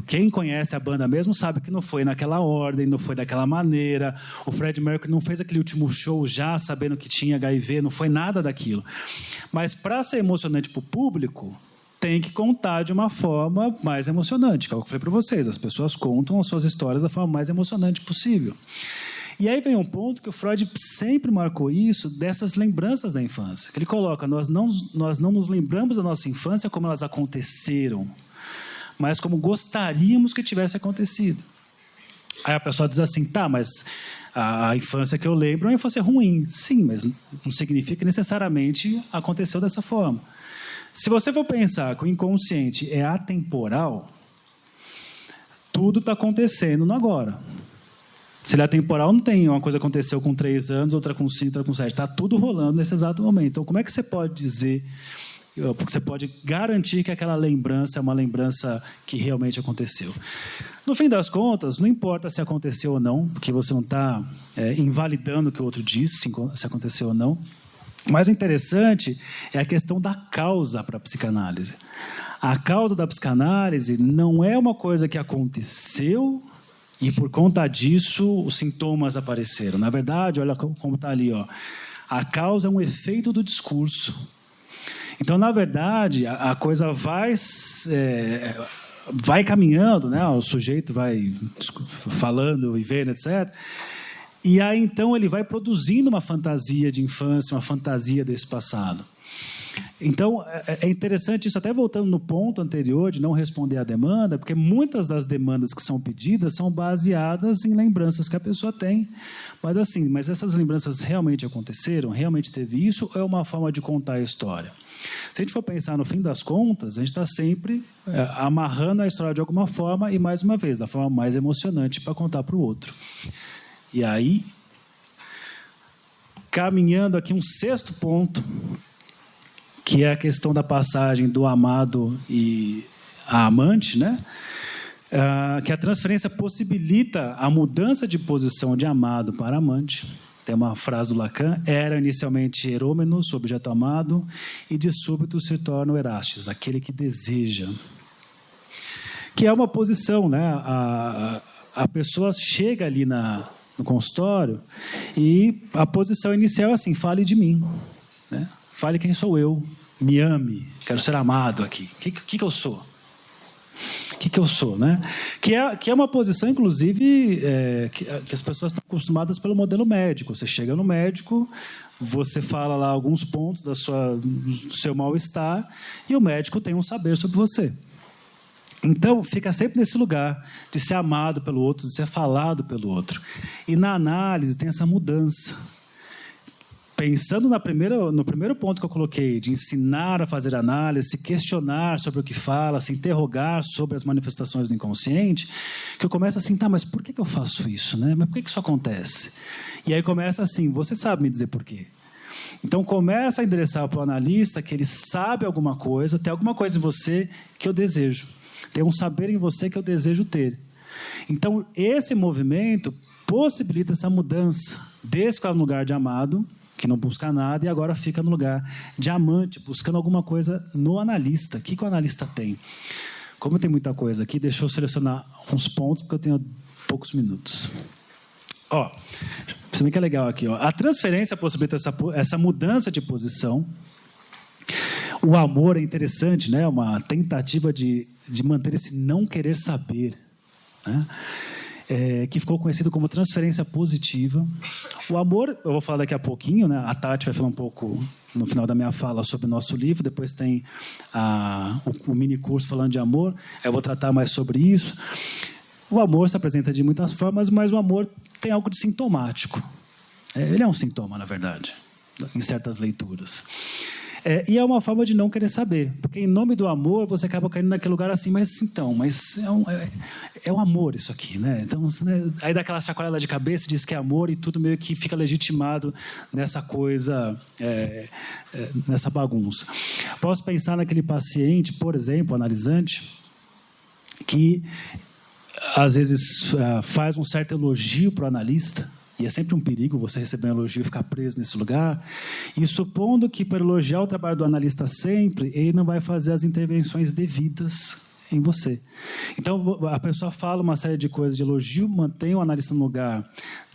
Quem conhece a banda mesmo sabe que não foi naquela ordem, não foi daquela maneira. O Freddie Mercury não fez aquele último show já sabendo que tinha HIV, não foi nada daquilo. Mas para ser emocionante para o público, tem que contar de uma forma mais emocionante, que é o que eu falei para vocês. As pessoas contam as suas histórias da forma mais emocionante possível. E aí vem um ponto que o Freud sempre marcou isso, dessas lembranças da infância. Que ele coloca, nós não nos lembramos da nossa infância como elas aconteceram, mas como gostaríamos que tivesse acontecido. Aí a pessoa diz assim, tá, mas a infância que eu lembro é uma infância ruim. Sim, mas não significa que necessariamente aconteceu dessa forma. Se você for pensar que o inconsciente é atemporal, tudo está acontecendo no agora. Se ele é atemporal, não tem uma coisa que aconteceu com 3 anos, outra com 5, outra com 7. Está tudo rolando nesse exato momento. Então, como é que você pode dizer, porque você pode garantir que aquela lembrança é uma lembrança que realmente aconteceu? No fim das contas, não importa se aconteceu ou não, porque você não está invalidando o que o outro diz, se aconteceu ou não. Mas o interessante é a questão da causa para a psicanálise. A causa da psicanálise não é uma coisa que aconteceu e, por conta disso, os sintomas apareceram. Na verdade, olha como está ali. A causa é um efeito do discurso. Então, na verdade, a coisa vai caminhando, né? O sujeito vai falando, vivendo, etc., e aí, então, ele vai produzindo uma fantasia de infância, uma fantasia desse passado. Então, é interessante isso, até voltando no ponto anterior de não responder à demanda, porque muitas das demandas que são pedidas são baseadas em lembranças que a pessoa tem. Mas, assim, mas essas lembranças realmente aconteceram? Realmente teve isso? Ou é uma forma de contar a história? Se a gente for pensar no fim das contas, a gente está sempre amarrando a história de alguma forma e, mais uma vez, da forma mais emocionante para contar para o outro. E aí, caminhando aqui um sexto ponto, que é a questão da passagem do amado e a amante, né? Que a transferência possibilita a mudança de posição de amado para amante. Tem uma frase do Lacan: era inicialmente erômenos, objeto amado, e de súbito se torna o erastes, aquele que deseja. Que é uma posição, né? A pessoa chega ali no consultório e a posição inicial é assim: fale de mim, né? Fale quem sou eu, me ame, quero ser amado aqui. O que eu sou? O que eu sou, né? Que é uma posição, inclusive, que as pessoas estão acostumadas pelo modelo médico. Você chega no médico, você fala lá alguns pontos do seu mal-estar e o médico tem um saber sobre você. Então, fica sempre nesse lugar de ser amado pelo outro, de ser falado pelo outro. E na análise tem essa mudança. Pensando no primeiro ponto que eu coloquei, de ensinar a fazer análise, se questionar sobre o que fala, se interrogar sobre as manifestações do inconsciente, que eu começo assim: tá, mas por que eu faço isso, né? Mas por que isso acontece? E aí começa assim: você sabe me dizer por quê? Então começa a endereçar para o analista que ele sabe alguma coisa, tem alguma coisa em você que eu desejo, tem um saber em você que eu desejo ter. Então esse movimento possibilita essa mudança, desse para o lugar de amado, que não busca nada, e agora fica no lugar de amante, buscando alguma coisa no analista. O que o analista tem? Como tem muita coisa aqui, deixa eu selecionar uns pontos, porque eu tenho poucos minutos. Você vê que é legal aqui. A transferência possibilita essa mudança de posição. O amor é interessante, né? Uma tentativa de manter esse não querer saber, né? Que ficou conhecido como transferência positiva. O amor, eu vou falar daqui a pouquinho, né? A Tati vai falar um pouco no final da minha fala sobre o nosso livro, depois tem o mini curso falando de amor, eu vou tratar mais sobre isso. O amor se apresenta de muitas formas, mas o amor tem algo de sintomático. Ele é um sintoma, na verdade, em certas leituras. E é uma forma de não querer saber, porque em nome do amor você acaba caindo naquele lugar assim: mas é um amor isso aqui, né? Então, né, aí dá aquela chacoalhada de cabeça, diz que é amor e tudo meio que fica legitimado nessa coisa, nessa bagunça. Posso pensar naquele paciente, por exemplo, analisante, que às vezes faz um certo elogio para o analista. E é sempre um perigo você receber um elogio e ficar preso nesse lugar. E supondo que, para elogiar o trabalho do analista sempre, ele não vai fazer as intervenções devidas em você. Então, a pessoa fala uma série de coisas de elogio, mantém o analista no lugar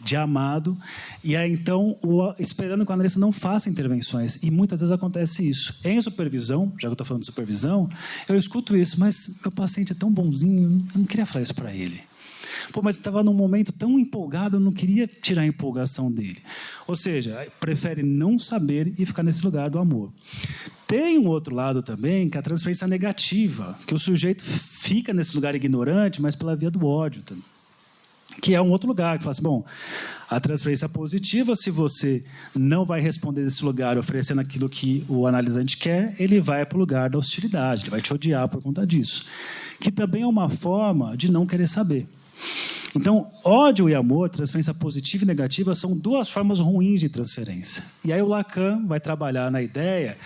de amado, e aí, então, esperando que o analista não faça intervenções. E muitas vezes acontece isso. Em supervisão, já que eu estou falando de supervisão, eu escuto isso: mas meu paciente é tão bonzinho, eu não queria falar isso para ele. Mas estava num momento tão empolgado, eu não queria tirar a empolgação dele. Ou seja, prefere não saber e ficar nesse lugar do amor. Tem um outro lado também, que é a transferência negativa, que o sujeito fica nesse lugar ignorante, mas pela via do ódio também. Que é um outro lugar, que fala assim: bom, a transferência positiva, se você não vai responder desse lugar oferecendo aquilo que o analisante quer, ele vai para o lugar da hostilidade, ele vai te odiar por conta disso. Que também é uma forma de não querer saber. Então, ódio e amor, transferência positiva e negativa, são duas formas ruins de transferência. E aí o Lacan vai trabalhar na ideia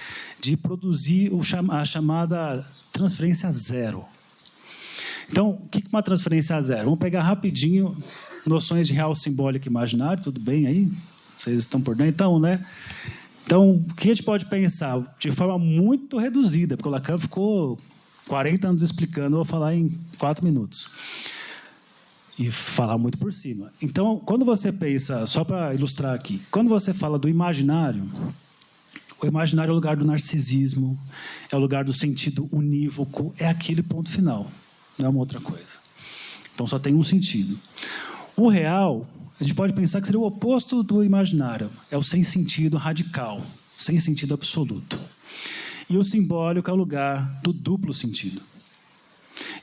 de produzir a chamada transferência zero. Então, o que é uma transferência zero? Vamos pegar rapidinho noções de real, simbólico e imaginário, tudo bem aí? Vocês estão por dentro? Então, né? Então, o que a gente pode pensar de forma muito reduzida, porque o Lacan ficou 40 anos explicando, eu vou falar em 4 minutos. E falar muito por cima. Então, quando você pensa, só para ilustrar aqui, quando você fala do imaginário, o imaginário é o lugar do narcisismo, é o lugar do sentido unívoco, é aquele ponto final, não é uma outra coisa. Então, só tem um sentido. O real, a gente pode pensar que seria o oposto do imaginário, é o sem sentido radical, sem sentido absoluto. E o simbólico é o lugar do duplo sentido.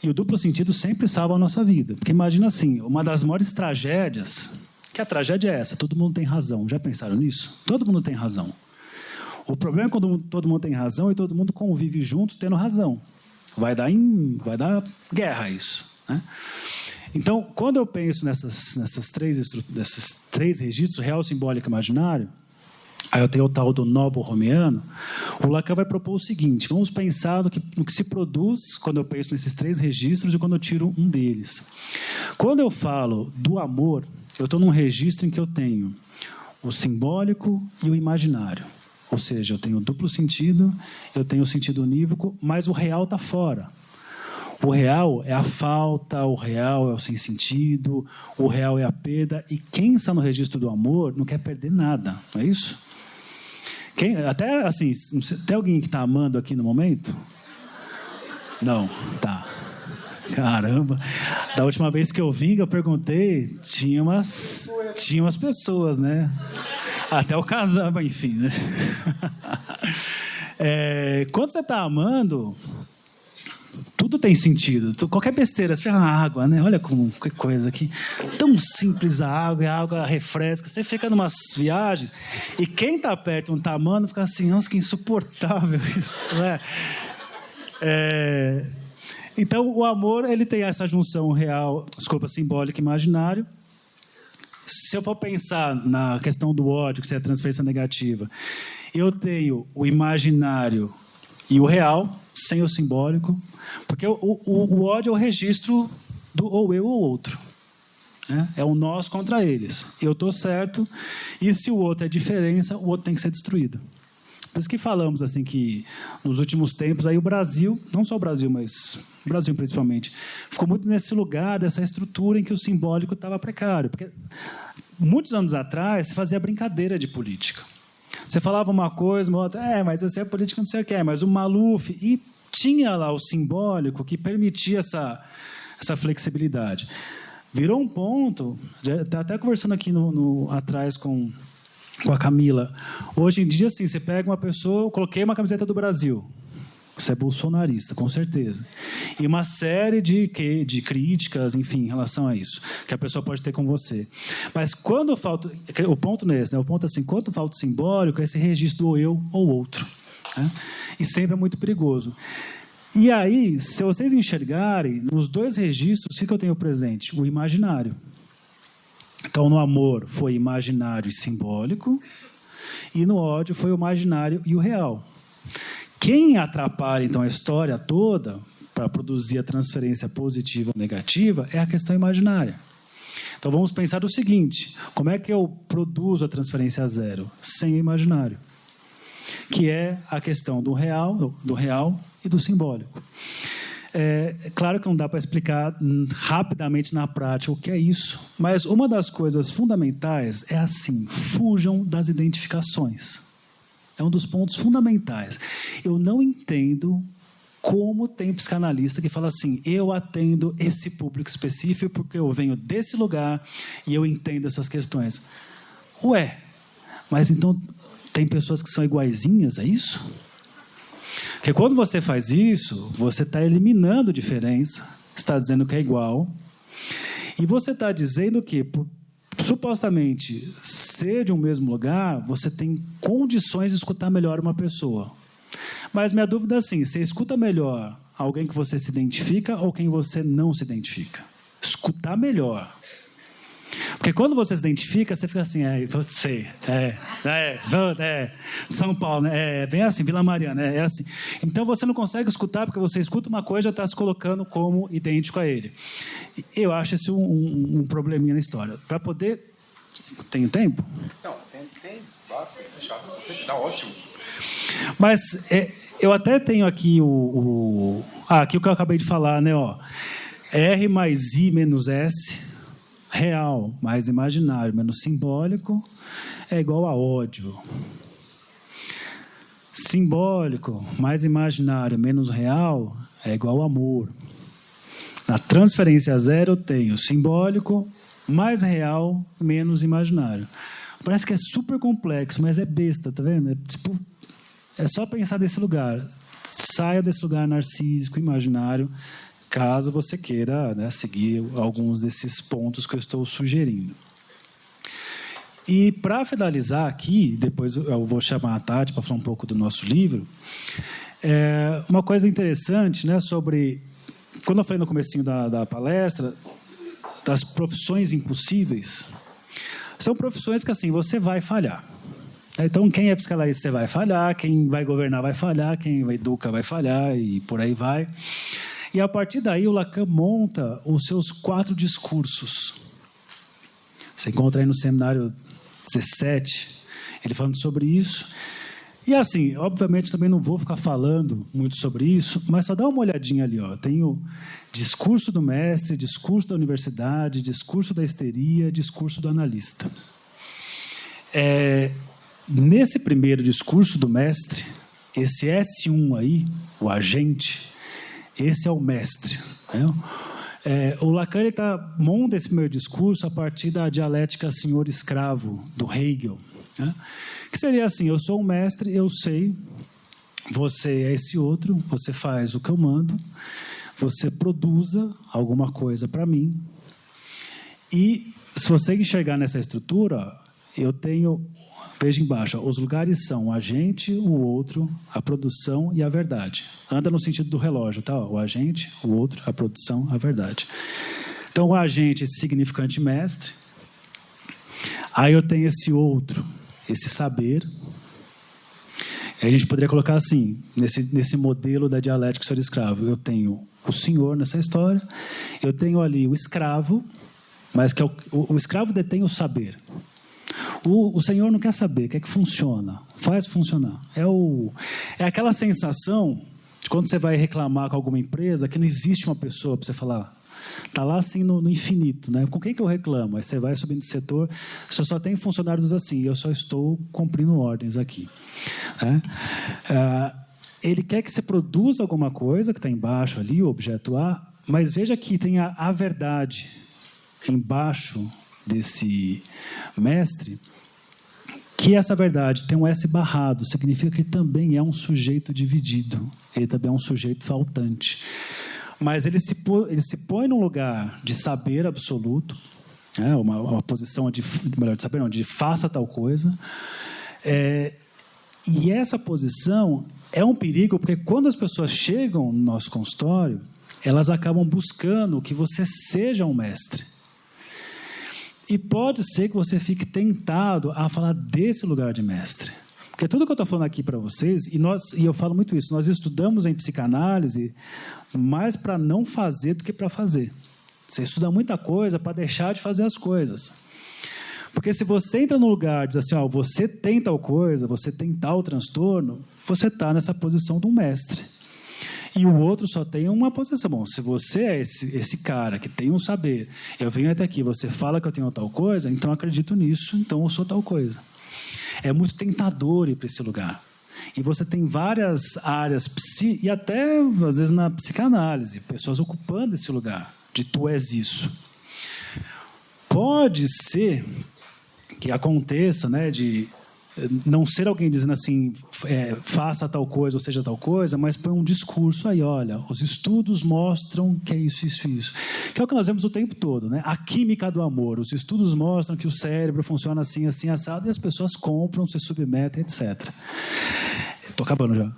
E o duplo sentido sempre salva a nossa vida. Porque imagina assim, uma das maiores tragédias, que a tragédia é essa, todo mundo tem razão. Já pensaram nisso? Todo mundo tem razão. O problema é quando todo mundo tem razão e todo mundo convive junto tendo razão. Vai dar guerra isso, né? Então, quando eu penso nesses três registros, real, simbólico e imaginário, aí eu tenho o tal do nobo-romeano, o Lacan vai propor o seguinte: vamos pensar no que se produz quando eu penso nesses três registros e quando eu tiro um deles. Quando eu falo do amor, eu estou num registro em que eu tenho o simbólico e o imaginário. Ou seja, eu tenho o duplo sentido, eu tenho o sentido unívoco, mas o real está fora. O real é a falta, o real é o sem sentido, o real é a perda. E quem está no registro do amor não quer perder nada, não é isso? Até assim, tem alguém que está amando aqui no momento? Não, tá. Caramba. Da última vez que eu vim, eu perguntei, tinha umas pessoas, né? Até o casal, enfim, né? Quando você está amando, tudo tem sentido. Qualquer besteira, você fica na água, né? Olha que coisa aqui. Tão simples a água refresca. Você fica em umas viagens e quem está perto, não está amando, fica assim, nossa, que insuportável isso, não é? Então, o amor, ele tem essa junção real, simbólico e imaginário. Se eu for pensar na questão do ódio, que é a transferência negativa, eu tenho o imaginário e o real, sem o simbólico, porque o ódio é o registro do ou eu ou outro. Né? É o nós contra eles. Eu estou certo, e se o outro é diferença, o outro tem que ser destruído. Por isso que falamos assim que, nos últimos tempos, aí o Brasil, não só o Brasil, mas o Brasil principalmente, ficou muito nesse lugar, dessa estrutura em que o simbólico estava precário. Porque muitos anos atrás se fazia brincadeira de política. Você falava uma coisa, uma outra, mas essa é a política, não sei o que é, mas o Maluf, e tinha lá o simbólico que permitia essa flexibilidade. Virou um ponto, já está até conversando aqui atrás com a Camila. Hoje em dia, assim, você pega uma pessoa, eu coloquei uma camiseta do Brasil, você é bolsonarista, com certeza. E uma série de críticas, enfim, em relação a isso, que a pessoa pode ter com você. Mas quando falta... O ponto não é esse, né? O ponto é assim, quando falta o simbólico, é esse registro do eu ou outro. Né? E sempre é muito perigoso. E aí, se vocês enxergarem, nos dois registros, o que eu tenho presente? O imaginário. Então, no amor foi imaginário e simbólico, e no ódio foi o imaginário e o real. Quem atrapalha, então, a história toda para produzir a transferência positiva ou negativa é a questão imaginária. Então, vamos pensar o seguinte: como é que eu produzo a transferência a zero? Sem o imaginário, que é a questão do real e do simbólico. Claro que não dá para explicar rapidamente na prática o que é isso, mas uma das coisas fundamentais é assim: fujam das identificações. É um dos pontos fundamentais. Eu não entendo como tem psicanalista que fala assim: eu atendo esse público específico porque eu venho desse lugar e eu entendo essas questões. Ué, mas então tem pessoas que são iguaizinhas, é isso? Porque quando você faz isso, você está eliminando diferença, está dizendo que é igual, e você está dizendo que, por supostamente ser de um mesmo lugar, você tem condições de escutar melhor uma pessoa. Mas minha dúvida é assim: você escuta melhor alguém que você se identifica ou quem você não se identifica? Escutar melhor. Porque quando você se identifica, você fica assim, você, São Paulo, né? Bem assim, Vila Mariana, é assim. Então você não consegue escutar, porque você escuta uma coisa e já está se colocando como idêntico a ele. Eu acho isso um probleminha na história. Para poder... Tem tempo? Não, tem. Está ótimo. Mas eu até tenho aqui aqui o que eu acabei de falar, né? R mais I menos S... real mais imaginário menos simbólico é igual a ódio. Simbólico mais imaginário menos real é igual a amor. Na transferência a zero eu tenho simbólico mais real menos imaginário. Parece que é super complexo, mas é besta, tá vendo? é só pensar nesse lugar. Saia desse lugar narcísico, imaginário, caso você queira, né, seguir alguns desses pontos que eu estou sugerindo. E, para finalizar aqui, depois eu vou chamar a Tati para falar um pouco do nosso livro, uma coisa interessante, né, sobre... Quando eu falei no comecinho da palestra, das profissões impossíveis, são profissões que, assim, você vai falhar. Então, quem é psicanalista, você vai falhar, quem vai governar vai falhar, quem educa vai falhar, e por aí vai. E, a partir daí, o Lacan monta os seus 4 discursos. Você encontra aí no seminário 17, ele falando sobre isso. E, assim, obviamente, também não vou ficar falando muito sobre isso, mas só dá uma olhadinha ali. Ó. Tem o discurso do mestre, discurso da universidade, discurso da histeria, discurso do analista. Nesse primeiro discurso do mestre, esse S1 aí, o agente, esse é o mestre. Né? O Lacan monta esse primeiro discurso a partir da dialética senhor-escravo, do Hegel. Né? Que seria assim, eu sou um mestre, eu sei, você é esse outro, você faz o que eu mando, você produza alguma coisa para mim. E se você enxergar nessa estrutura, eu tenho... Veja embaixo, os lugares são o agente, o outro, a produção e a verdade. Anda no sentido do relógio, tá? O agente, o outro, a produção, a verdade. Então, o agente, esse significante mestre. Aí eu tenho esse outro, esse saber. E a gente poderia colocar assim, nesse modelo da dialética senhor-escravo. Eu tenho o senhor nessa história, eu tenho ali o escravo, mas que o escravo detém o saber. O senhor não quer saber, quer que funciona, faz funcionar. É aquela sensação de quando você vai reclamar com alguma empresa que não existe uma pessoa para você falar. Está lá assim no infinito, né? Com quem que eu reclamo? Aí você vai subindo de setor, você só tem funcionários assim, eu só estou cumprindo ordens aqui. Né? Ele quer que você produza alguma coisa que está embaixo ali, o objeto A, mas veja que tem a verdade embaixo desse mestre, que essa verdade tem um S barrado, significa que ele também é um sujeito dividido, ele também é um sujeito faltante. Mas ele se põe num lugar de saber absoluto, né, uma posição melhor de saber, não, de faça tal coisa. E essa posição é um perigo, porque quando as pessoas chegam no nosso consultório, elas acabam buscando que você seja um mestre. E pode ser que você fique tentado a falar desse lugar de mestre. Porque tudo que eu estou falando aqui para vocês, e eu falo muito isso, nós estudamos em psicanálise mais para não fazer do que para fazer. Você estuda muita coisa para deixar de fazer as coisas. Porque se você entra no lugar e diz assim, você tem tal coisa, você tem tal transtorno, você está nessa posição de um mestre. E o outro só tem uma posição. Bom, se você é esse cara que tem um saber, eu venho até aqui, você fala que eu tenho tal coisa, então eu acredito nisso, então eu sou tal coisa. É muito tentador ir para esse lugar. E você tem várias áreas, e até, às vezes, na psicanálise, pessoas ocupando esse lugar, de tu és isso. Pode ser que aconteça, né, de não ser alguém dizendo assim, faça tal coisa ou seja tal coisa, mas põe um discurso aí, olha, os estudos mostram que é isso, isso, isso. Que é o que nós vemos o tempo todo, né? A química do amor. Os estudos mostram que o cérebro funciona assim, assim, assado, e as pessoas compram, se submetem, etc. Estou acabando já.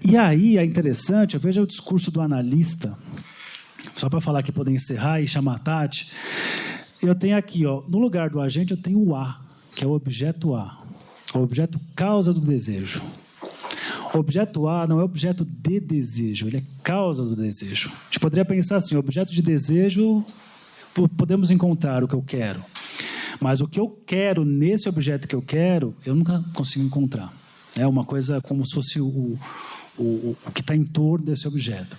E aí é interessante, veja o discurso do analista, só para falar que poder encerrar e chamar a Tati. Eu tenho aqui, no lugar do agente, eu tenho o A, que é o objeto A, o objeto causa do desejo. O objeto A não é objeto de desejo, ele é causa do desejo. A gente poderia pensar assim, objeto de desejo, podemos encontrar o que eu quero, mas o que eu quero nesse objeto que eu quero, eu nunca consigo encontrar. É uma coisa como se fosse o que está em torno desse objeto.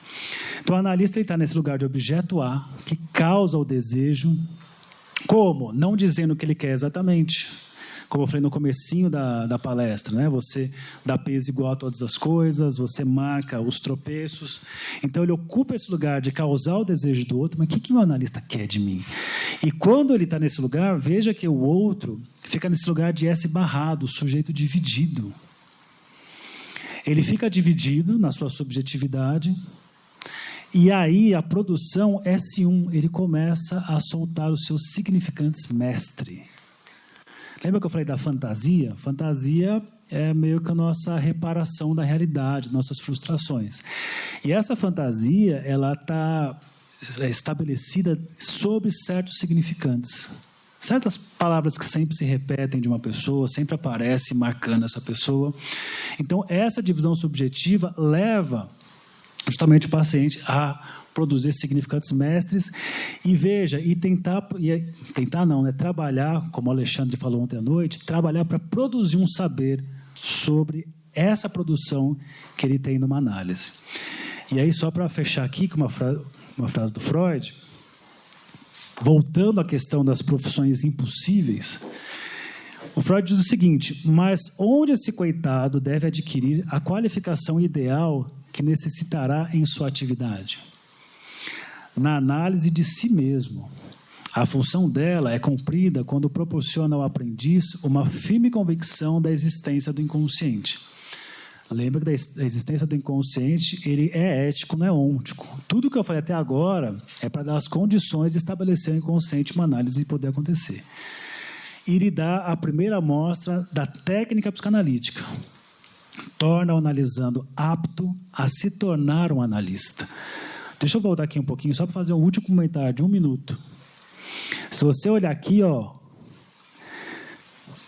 Então, o analista está nesse lugar de objeto A, que causa o desejo. Como? Não dizendo o que ele quer exatamente. Como eu falei no comecinho da palestra, né? Você dá peso igual a todas as coisas, você marca os tropeços. Então, ele ocupa esse lugar de causar o desejo do outro, mas o que o analista quer de mim? E quando ele está nesse lugar, veja que o outro fica nesse lugar de S barrado, sujeito dividido. Ele fica dividido na sua subjetividade, e aí a produção S1, ele começa a soltar os seus significantes mestre. Lembra que eu falei da fantasia? Fantasia é meio que a nossa reparação da realidade, nossas frustrações. E essa fantasia, ela está estabelecida sobre certos significantes. Certas palavras que sempre se repetem de uma pessoa, sempre aparecem marcando essa pessoa. Então, essa divisão subjetiva leva justamente o paciente a produzir significantes mestres e veja, trabalhar, como o Alexandre falou ontem à noite, trabalhar para produzir um saber sobre essa produção que ele tem numa análise. E aí, só para fechar aqui com uma frase do Freud, voltando à questão das profissões impossíveis, o Freud diz o seguinte: mas onde esse coitado deve adquirir a qualificação ideal que necessitará em sua atividade? Na análise de si mesmo. A função dela é cumprida quando proporciona ao aprendiz uma firme convicção da existência do inconsciente. Lembra que da existência do inconsciente, ele é ético, não é ôntico. Tudo que eu falei até agora é para dar as condições de estabelecer o inconsciente, uma análise poder acontecer. E lhe dá a primeira amostra da técnica psicanalítica. Torna o analisando apto a se tornar um analista. Deixa eu voltar aqui um pouquinho, só para fazer um último comentário de 1 minuto. Se você olhar aqui,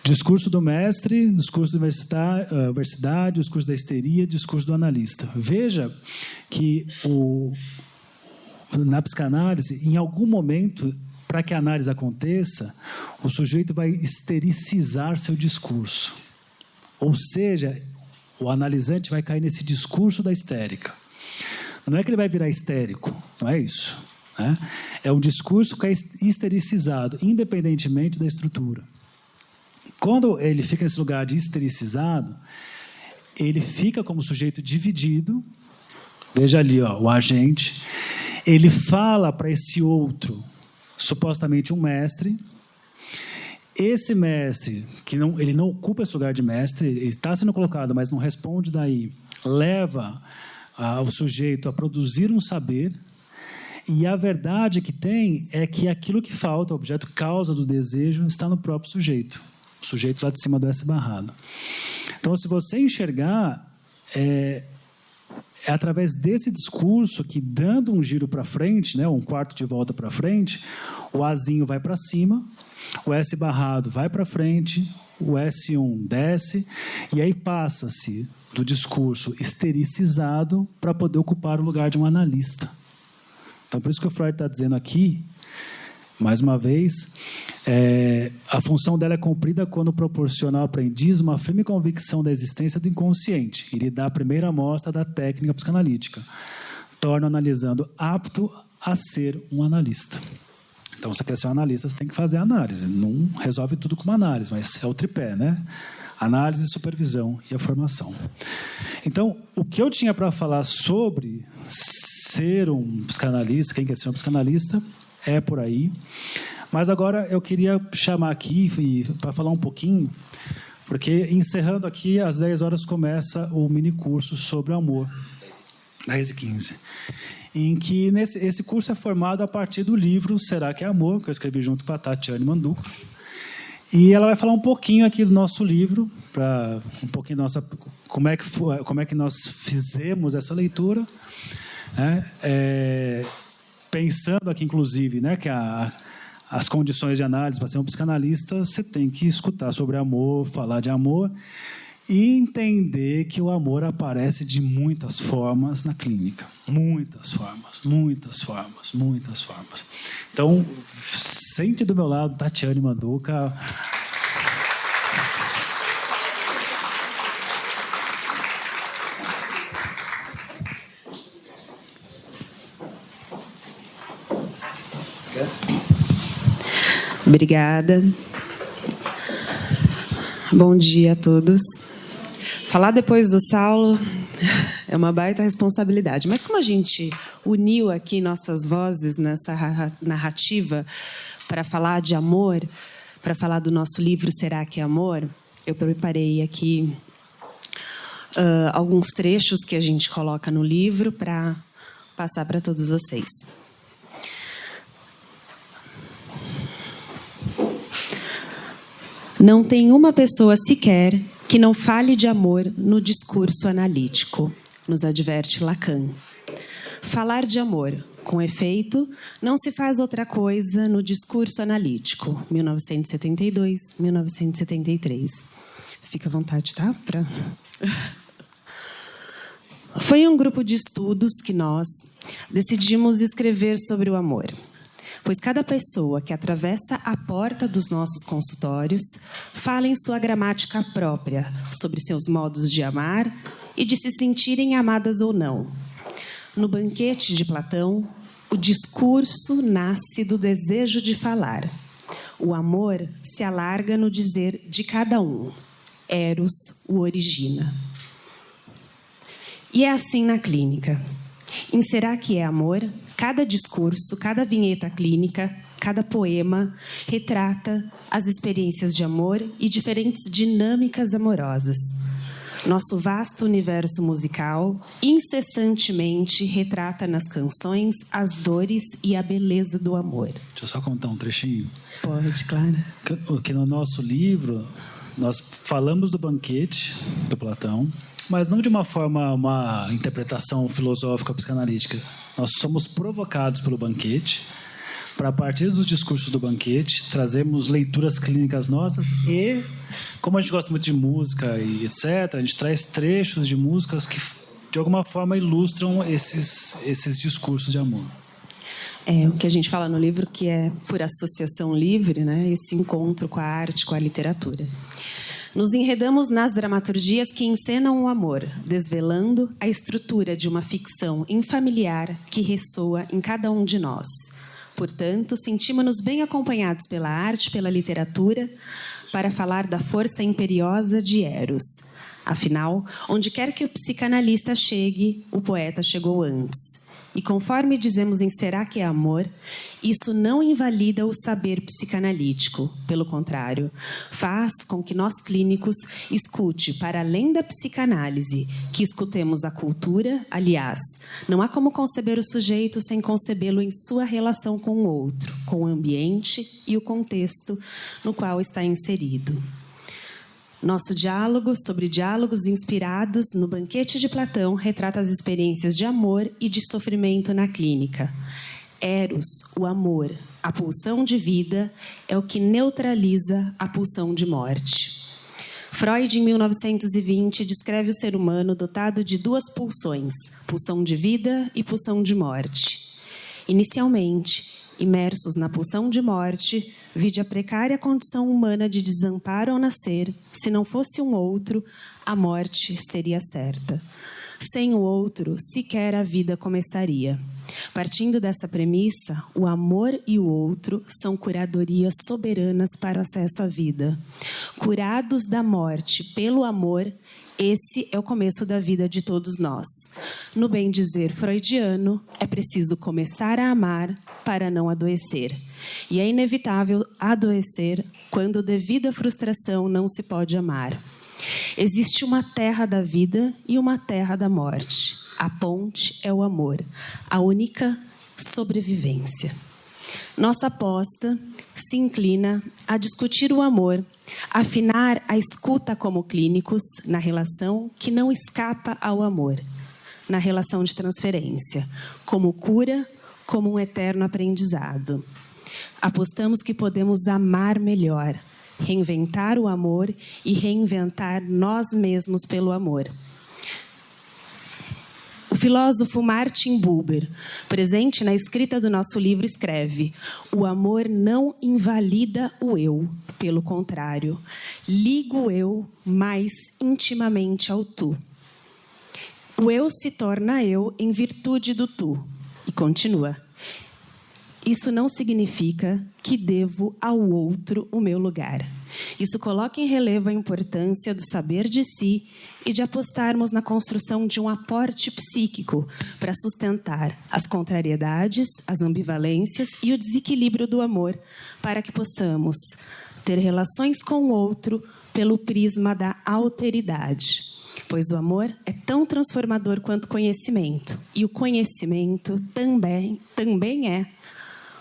discurso do mestre, discurso da universidade, discurso da histeria, discurso do analista. Veja que na psicanálise, em algum momento, para que a análise aconteça, o sujeito vai histericizar seu discurso. Ou seja, o analisante vai cair nesse discurso da histérica. Não é que ele vai virar histérico, não é isso. Né? É um discurso que é histericizado, independentemente da estrutura. Quando ele fica nesse lugar de histericizado, ele fica como sujeito dividido. Veja ali, o agente. Ele fala para esse outro, supostamente um mestre. Esse mestre, ele não ocupa esse lugar de mestre, ele está sendo colocado, mas não responde daí, leva o sujeito a produzir um saber. E a verdade que tem é que aquilo que falta, o objeto causa do desejo, está no próprio sujeito. O sujeito lá de cima do S barrado. Então, se você enxergar, é através desse discurso que, dando um giro para frente, um quarto de volta para frente, o Azinho vai para cima, o S barrado vai para frente, o S1 desce, e aí passa-se do discurso histericizado para poder ocupar o lugar de um analista. Então, por isso que o Freud está dizendo aqui, mais uma vez, a função dela é cumprida quando proporciona ao aprendiz uma firme convicção da existência do inconsciente e lhe dá a primeira amostra da técnica psicanalítica. Torna o analisando apto a ser um analista. Então, se você quer ser um analista, você tem que fazer a análise. Não resolve tudo com uma análise, mas é o tripé, né? Análise, supervisão e a formação. Então, o que eu tinha para falar sobre ser um psicanalista, quem quer ser um psicanalista, é por aí. Mas agora eu queria chamar aqui para falar um pouquinho, porque encerrando aqui, às 10 horas começa o mini curso sobre amor, 10h15. Em que esse curso é formado a partir do livro Será que é Amor?, que eu escrevi junto com a Tatiane Manduca. E ela vai falar um pouquinho aqui do nosso livro, um pouquinho como é que nós fizemos essa leitura, pensando aqui, inclusive, que as condições de análise para ser um psicanalista, você tem que escutar sobre amor, falar de amor e entender que o amor aparece de muitas formas na clínica. Muitas formas, muitas formas, muitas formas. Então, sente do meu lado, Tatiane Manduca. Obrigada. Bom dia a todos. Falar depois do Saulo é uma baita responsabilidade. Mas como a gente uniu aqui nossas vozes nessa narrativa para falar de amor, para falar do nosso livro Será que é Amor, eu preparei aqui alguns trechos que a gente coloca no livro para passar para todos vocês. Não tem uma pessoa sequer que não fale de amor no discurso analítico, nos adverte Lacan. Falar de amor, com efeito, não se faz outra coisa no discurso analítico, 1972, 1973. Fica à vontade, tá? Foi um grupo de estudos que nós decidimos escrever sobre o amor. Pois cada pessoa que atravessa a porta dos nossos consultórios fala em sua gramática própria sobre seus modos de amar e de se sentirem amadas ou não. No banquete de Platão, o discurso nasce do desejo de falar. O amor se alarga no dizer de cada um. Eros o origina. E é assim na clínica. Em Será que é amor? Cada discurso, cada vinheta clínica, cada poema retrata as experiências de amor e diferentes dinâmicas amorosas. Nosso vasto universo musical incessantemente retrata nas canções as dores e a beleza do amor. Deixa eu só contar um trechinho. Pode, claro. Que no nosso livro, nós falamos do banquete do Platão, mas não de uma forma, uma interpretação filosófica psicanalítica. Nós somos provocados pelo banquete para, a partir dos discursos do banquete, trazermos leituras clínicas nossas e, como a gente gosta muito de música e etc., a gente traz trechos de músicas que, de alguma forma, ilustram esses discursos de amor. É o que a gente fala no livro, que é por associação livre, né? Esse encontro com a arte, com a literatura. Nos enredamos nas dramaturgias que encenam o amor, desvelando a estrutura de uma ficção infamiliar que ressoa em cada um de nós. Portanto, sentimos-nos bem acompanhados pela arte, pela literatura, para falar da força imperiosa de Eros. Afinal, onde quer que o psicanalista chegue, o poeta chegou antes. E conforme dizemos em Será que é amor, isso não invalida o saber psicanalítico. Pelo contrário, faz com que nós clínicos escute, para além da psicanálise, que escutemos a cultura. Aliás, não há como conceber o sujeito sem concebê-lo em sua relação com o outro, com o ambiente e o contexto no qual está inserido. Nosso diálogo sobre diálogos inspirados no banquete de Platão retrata as experiências de amor e de sofrimento na clínica. Eros, o amor, a pulsão de vida, é o que neutraliza a pulsão de morte. Freud, em 1920, descreve o ser humano dotado de duas pulsões, pulsão de vida e pulsão de morte. Inicialmente, imersos na pulsão de morte, vide a precária condição humana de desamparo ao nascer. Se não fosse um outro, a morte seria certa. Sem o outro, sequer a vida começaria. Partindo dessa premissa, o amor e o outro são curadorias soberanas para o acesso à vida. Curados da morte pelo amor, esse é o começo da vida de todos nós. No bem dizer freudiano, é preciso começar a amar para não adoecer. E é inevitável adoecer quando, devido à frustração, não se pode amar. Existe uma terra da vida e uma terra da morte. A ponte é o amor, a única sobrevivência. Nossa aposta se inclina a discutir o amor, afinar a escuta como clínicos na relação que não escapa ao amor, na relação de transferência, como cura, como um eterno aprendizado. Apostamos que podemos amar melhor, reinventar o amor e reinventar nós mesmos pelo amor. O filósofo Martin Buber, presente na escrita do nosso livro, escreve: o amor não invalida o eu, pelo contrário, liga o eu mais intimamente ao tu. O eu se torna eu em virtude do tu. E continua: isso não significa que devo ao outro o meu lugar. Isso coloca em relevo a importância do saber de si e de apostarmos na construção de um aporte psíquico para sustentar as contrariedades, as ambivalências e o desequilíbrio do amor, para que possamos ter relações com o outro pelo prisma da alteridade. pois o amor é tão transformador quanto o conhecimento, e o conhecimento também é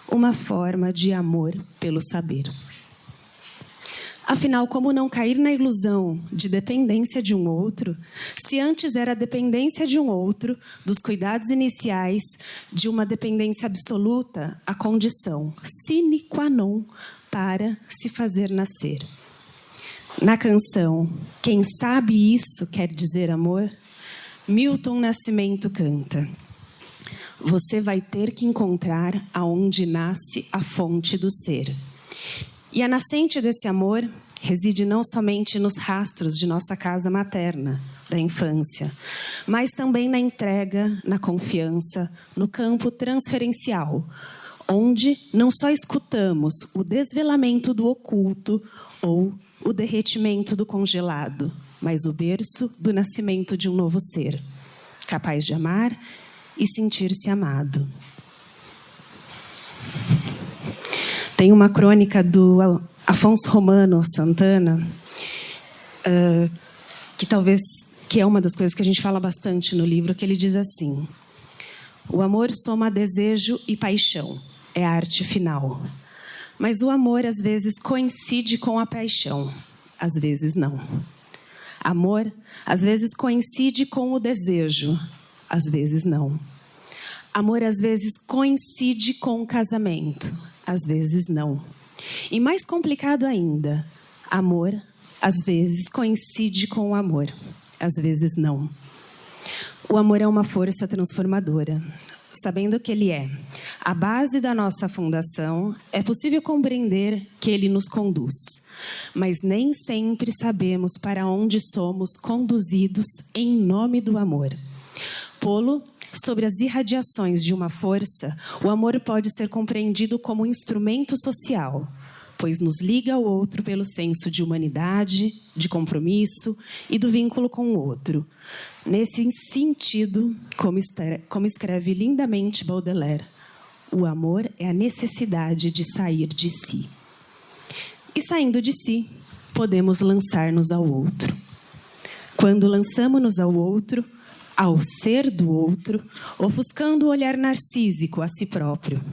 uma forma de amor pelo saber. Afinal, como não cair na ilusão de dependência de um outro, se antes era a dependência de um outro, dos cuidados iniciais, de uma dependência absoluta, a condição sine qua non para se fazer nascer. Na canção Quem Sabe Isso Quer Dizer Amor, Milton Nascimento canta: você vai ter que encontrar aonde nasce a fonte do ser. E a nascente desse amor reside não somente nos rastros de nossa casa materna, da infância, mas também na entrega, na confiança, no campo transferencial, onde não só escutamos o desvelamento do oculto ou o derretimento do congelado, mas o berço do nascimento de um novo ser, capaz de amar e sentir-se amado. Tem uma crônica do Afonso Romano Santana, que é uma das coisas que a gente fala bastante no livro, que ele diz assim: o amor soma desejo e paixão, é a arte final. Mas o amor, às vezes, coincide com a paixão, às vezes não. Amor, às vezes, coincide com o desejo, às vezes não. Amor, às vezes, coincide com o casamento, às vezes não. E mais complicado ainda, amor, às vezes, coincide com o amor, às vezes não. O amor é uma força transformadora. Sabendo que ele é a base da nossa fundação, é possível compreender que ele nos conduz. Mas nem sempre sabemos para onde somos conduzidos em nome do amor. Polo sobre as irradiações de uma força, o amor pode ser compreendido como um instrumento social, pois nos liga ao outro pelo senso de humanidade, de compromisso e do vínculo com o outro. Nesse sentido, como escreve lindamente Baudelaire, o amor é a necessidade de sair de si. E saindo de si, podemos lançar-nos ao outro. Quando lançamos-nos ao outro, ao ser do outro, ofuscando o olhar narcísico a si próprio.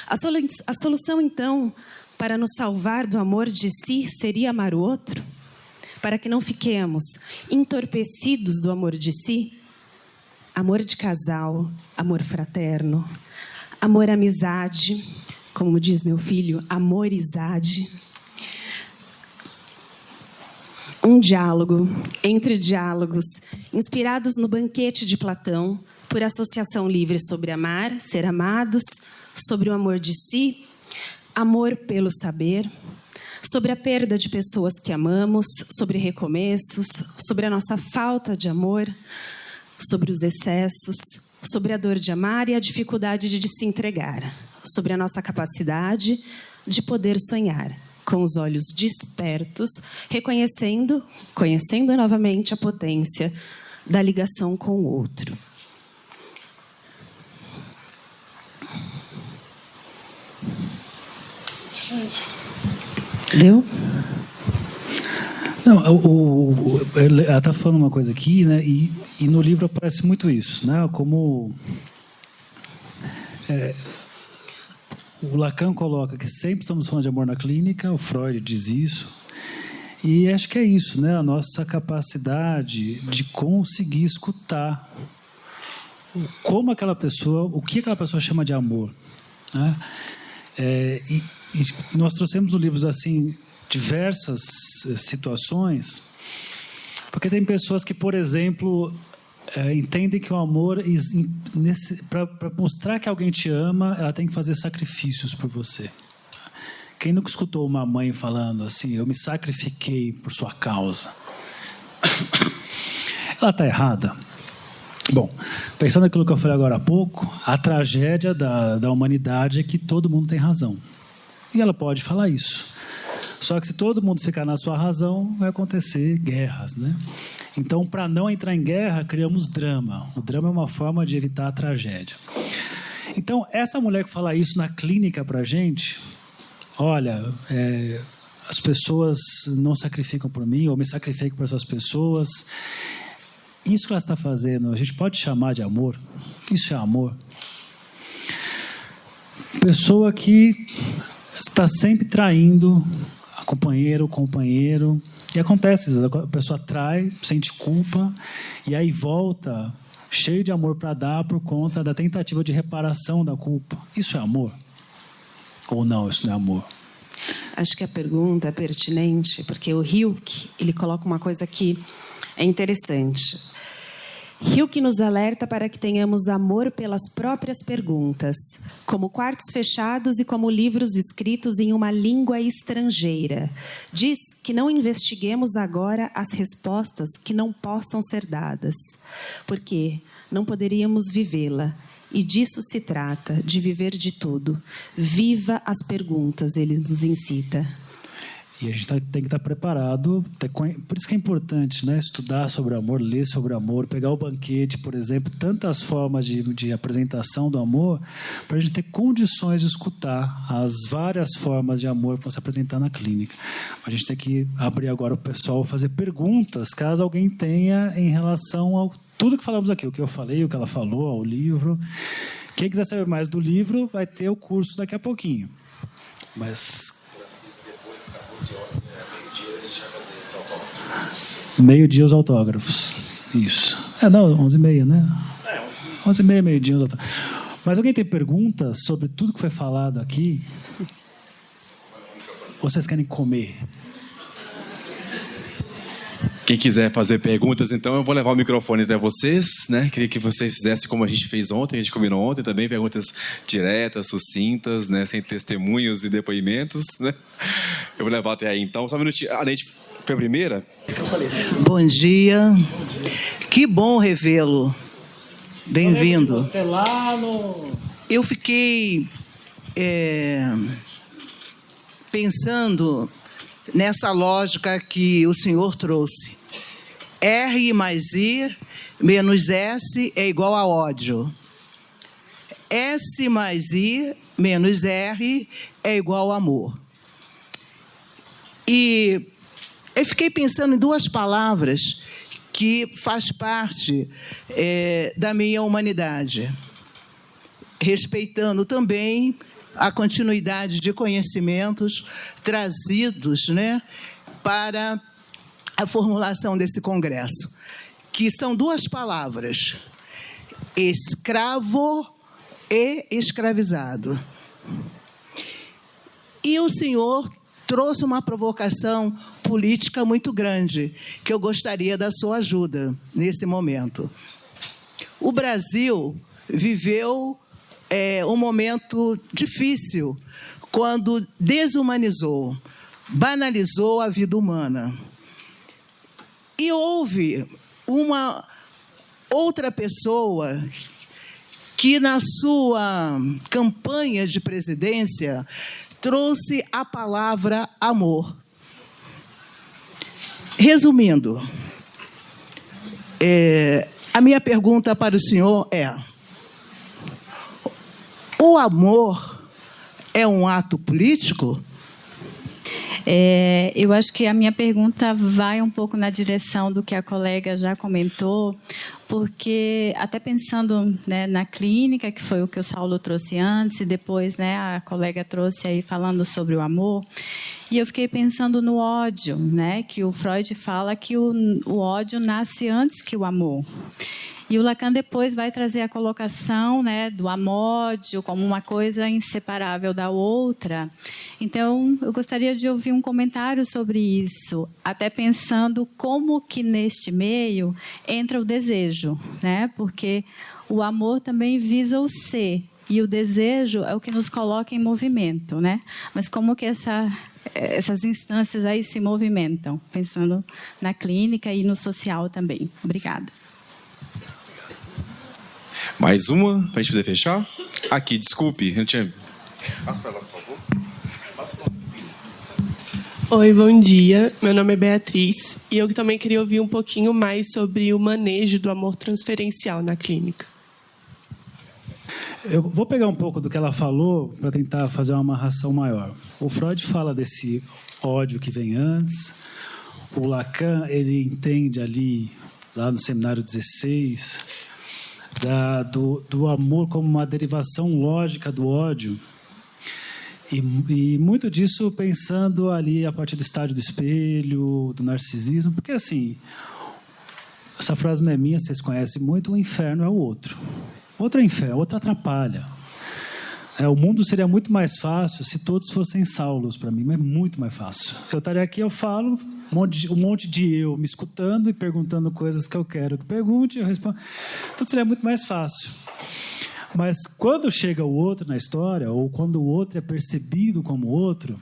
A solução, então, para nos salvar do amor de si seria amar o outro? Para que não fiquemos entorpecidos do amor de si? Amor de casal, amor fraterno, amor amizade, como diz meu filho, amorizade. Um diálogo entre diálogos, inspirados no banquete de Platão, por associação livre sobre amar, ser amados, sobre o amor de si, amor pelo saber, sobre a perda de pessoas que amamos, sobre recomeços, sobre a nossa falta de amor, sobre os excessos, sobre a dor de amar e a dificuldade de se entregar, sobre a nossa capacidade de poder sonhar, com os olhos despertos, conhecendo novamente a potência da ligação com o outro. Deu? Não, ela está falando uma coisa aqui, né? E no livro aparece muito isso, né? Como o Lacan coloca que sempre estamos falando de amor na clínica, o Freud diz isso, e acho que é isso, né? A nossa capacidade de conseguir escutar como aquela pessoa, o que aquela pessoa chama de amor, né? E nós trouxemos no livro assim diversas situações, porque tem pessoas que, por exemplo, entendem que o amor, para mostrar que alguém te ama, ela tem que fazer sacrifícios por você. Quem nunca escutou uma mãe falando assim, eu me sacrifiquei por sua causa? Ela está errada? Bom, pensando naquilo que eu falei agora há pouco, a tragédia da humanidade é que todo mundo tem razão. E ela pode falar isso. Só que se todo mundo ficar na sua razão, vai acontecer guerras, né? Então, para não entrar em guerra, criamos drama. O drama é uma forma de evitar a tragédia. Então, essa mulher que fala isso na clínica para a gente, olha, as pessoas não sacrificam por mim, ou me sacrifico por essas pessoas. isso que ela está fazendo, a gente pode chamar de amor? Isso é amor? Pessoa que está sempre traindo a companheira, o companheiro. E acontece, a pessoa trai, sente culpa, e aí volta cheio de amor para dar por conta da tentativa de reparação da culpa. Isso é amor? Ou não, isso não é amor? Acho que a pergunta é pertinente, porque o Hilke, ele coloca uma coisa que é interessante. Hilke nos alerta para que tenhamos amor pelas próprias perguntas, como quartos fechados e como livros escritos em uma língua estrangeira. Diz que não investiguemos agora as respostas que não possam ser dadas, porque não poderíamos vivê-la. E disso se trata, de viver de tudo. Viva as perguntas, ele nos incita. E a gente tem que estar preparado. Por isso que é importante, né? Estudar sobre amor, ler sobre amor, pegar o banquete, por exemplo, tantas formas de apresentação do amor, para a gente ter condições de escutar as várias formas de amor que vão se apresentar na clínica. A gente tem que abrir agora o pessoal, fazer perguntas, caso alguém tenha em relação ao tudo que falamos aqui, o que eu falei, o que ela falou, ao livro. Quem quiser saber mais do livro, vai ter o curso daqui a pouquinho. Mas... meio-dia os autógrafos. Isso. Não, 11h30, né? 11h30, meio-dia os autógrafos. Mas alguém tem perguntas sobre tudo que foi falado aqui? Ou vocês querem comer? Quem quiser fazer perguntas, então, eu vou levar o microfone até vocês, né? Queria que vocês fizessem como a gente fez ontem, a gente combinou ontem também, perguntas diretas, sucintas, né? Sem testemunhos e depoimentos, né? Eu vou levar até aí, então. Só um minutinho. A Neide foi a primeira? Bom dia. Que bom revê-lo. Bem-vindo. Você lá no... Eu fiquei pensando nessa lógica que o senhor trouxe. R mais I menos S é igual a ódio. S mais I menos R é igual a amor. E eu fiquei pensando em duas palavras que faz parte da minha humanidade, respeitando também a continuidade de conhecimentos trazidos, né, para a formulação desse congresso, que são duas palavras: escravo e escravizado. E o senhor trouxe uma provocação política muito grande, que eu gostaria da sua ajuda nesse momento. O Brasil viveu um momento difícil quando desumanizou, banalizou a vida humana. E houve uma outra pessoa que, na sua campanha de presidência, trouxe a palavra amor. Resumindo, a minha pergunta para o senhor é: o amor é um ato político? Eu acho que a minha pergunta vai um pouco na direção do que a colega já comentou, porque até pensando, né, na clínica, que foi o que o Saulo trouxe antes, e depois, né, a colega trouxe aí falando sobre o amor, e eu fiquei pensando no ódio, né, que o Freud fala que o ódio nasce antes que o amor. E o Lacan depois vai trazer a colocação, né, do amódio como uma coisa inseparável da outra. Então, eu gostaria de ouvir um comentário sobre isso, até pensando como que neste meio entra o desejo, né? Porque o amor também visa o ser, e o desejo é o que nos coloca em movimento, né? Mas como que essas instâncias aí se movimentam, pensando na clínica e no social também. Obrigada. Mais uma, para a gente poder fechar? Aqui, desculpe, eu não tinha... Passa para lá, por favor. Oi, bom dia. Meu nome é Beatriz e eu também queria ouvir um pouquinho mais sobre o manejo do amor transferencial na clínica. Eu vou pegar um pouco do que ela falou para tentar fazer uma amarração maior. O Freud fala desse ódio que vem antes. O Lacan, ele entende ali lá no Seminário 16, do amor como uma derivação lógica do ódio. E muito disso pensando ali a partir do estádio do espelho, do narcisismo, porque assim, essa frase não é minha, vocês conhecem muito, o inferno é o outro. Outro é inferno, outro atrapalha. O mundo seria muito mais fácil se todos fossem Saulos para mim, mas muito mais fácil. Eu estaria aqui, eu falo, um monte de eu me escutando e perguntando coisas que eu quero que pergunte, eu respondo. Tudo seria muito mais fácil. Mas quando chega o outro na história, ou quando o outro é percebido como outro,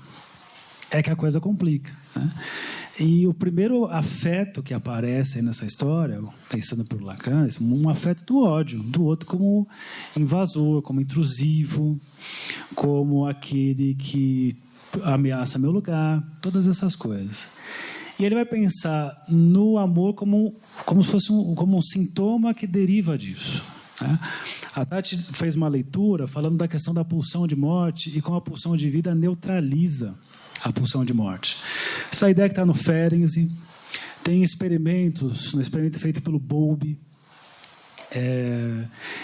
é que a coisa complica, né? E o primeiro afeto que aparece aí nessa história, pensando por Lacan, é um afeto do ódio, do outro como invasor, como intrusivo, como aquele que ameaça meu lugar, todas essas coisas. E ele vai pensar no amor como se fosse como um sintoma que deriva disso. A Tati fez uma leitura falando da questão da pulsão de morte e como a pulsão de vida neutraliza a pulsão de morte. Essa ideia que está no Ferenczi, tem experimentos, um experimento feito pelo Bowlby,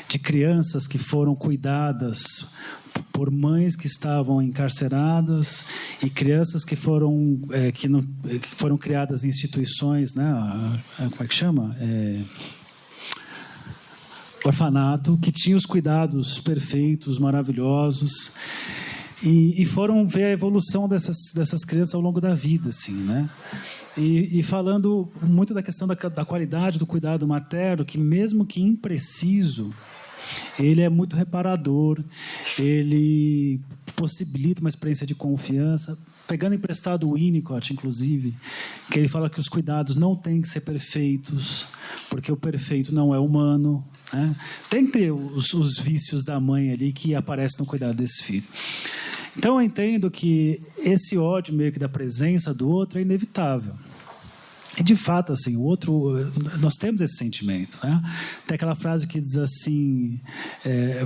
de crianças que foram cuidadas por mães que estavam encarceradas e crianças que foram criadas em instituições, né? Como é que chama? Orfanato, que tinha os cuidados perfeitos, maravilhosos, e foram ver a evolução dessas crianças ao longo da vida, assim, né? E falando muito da questão da qualidade do cuidado materno, que mesmo que impreciso, ele é muito reparador, ele possibilita uma experiência de confiança, pegando emprestado o Winnicott, inclusive, que ele fala que os cuidados não têm que ser perfeitos, porque o perfeito não é humano, né? Tem que ter os vícios da mãe ali que aparecem no cuidado desse filho. Então eu entendo que esse ódio meio que da presença do outro é inevitável. E de fato, assim, o outro, nós temos esse sentimento, né? Tem aquela frase que diz assim: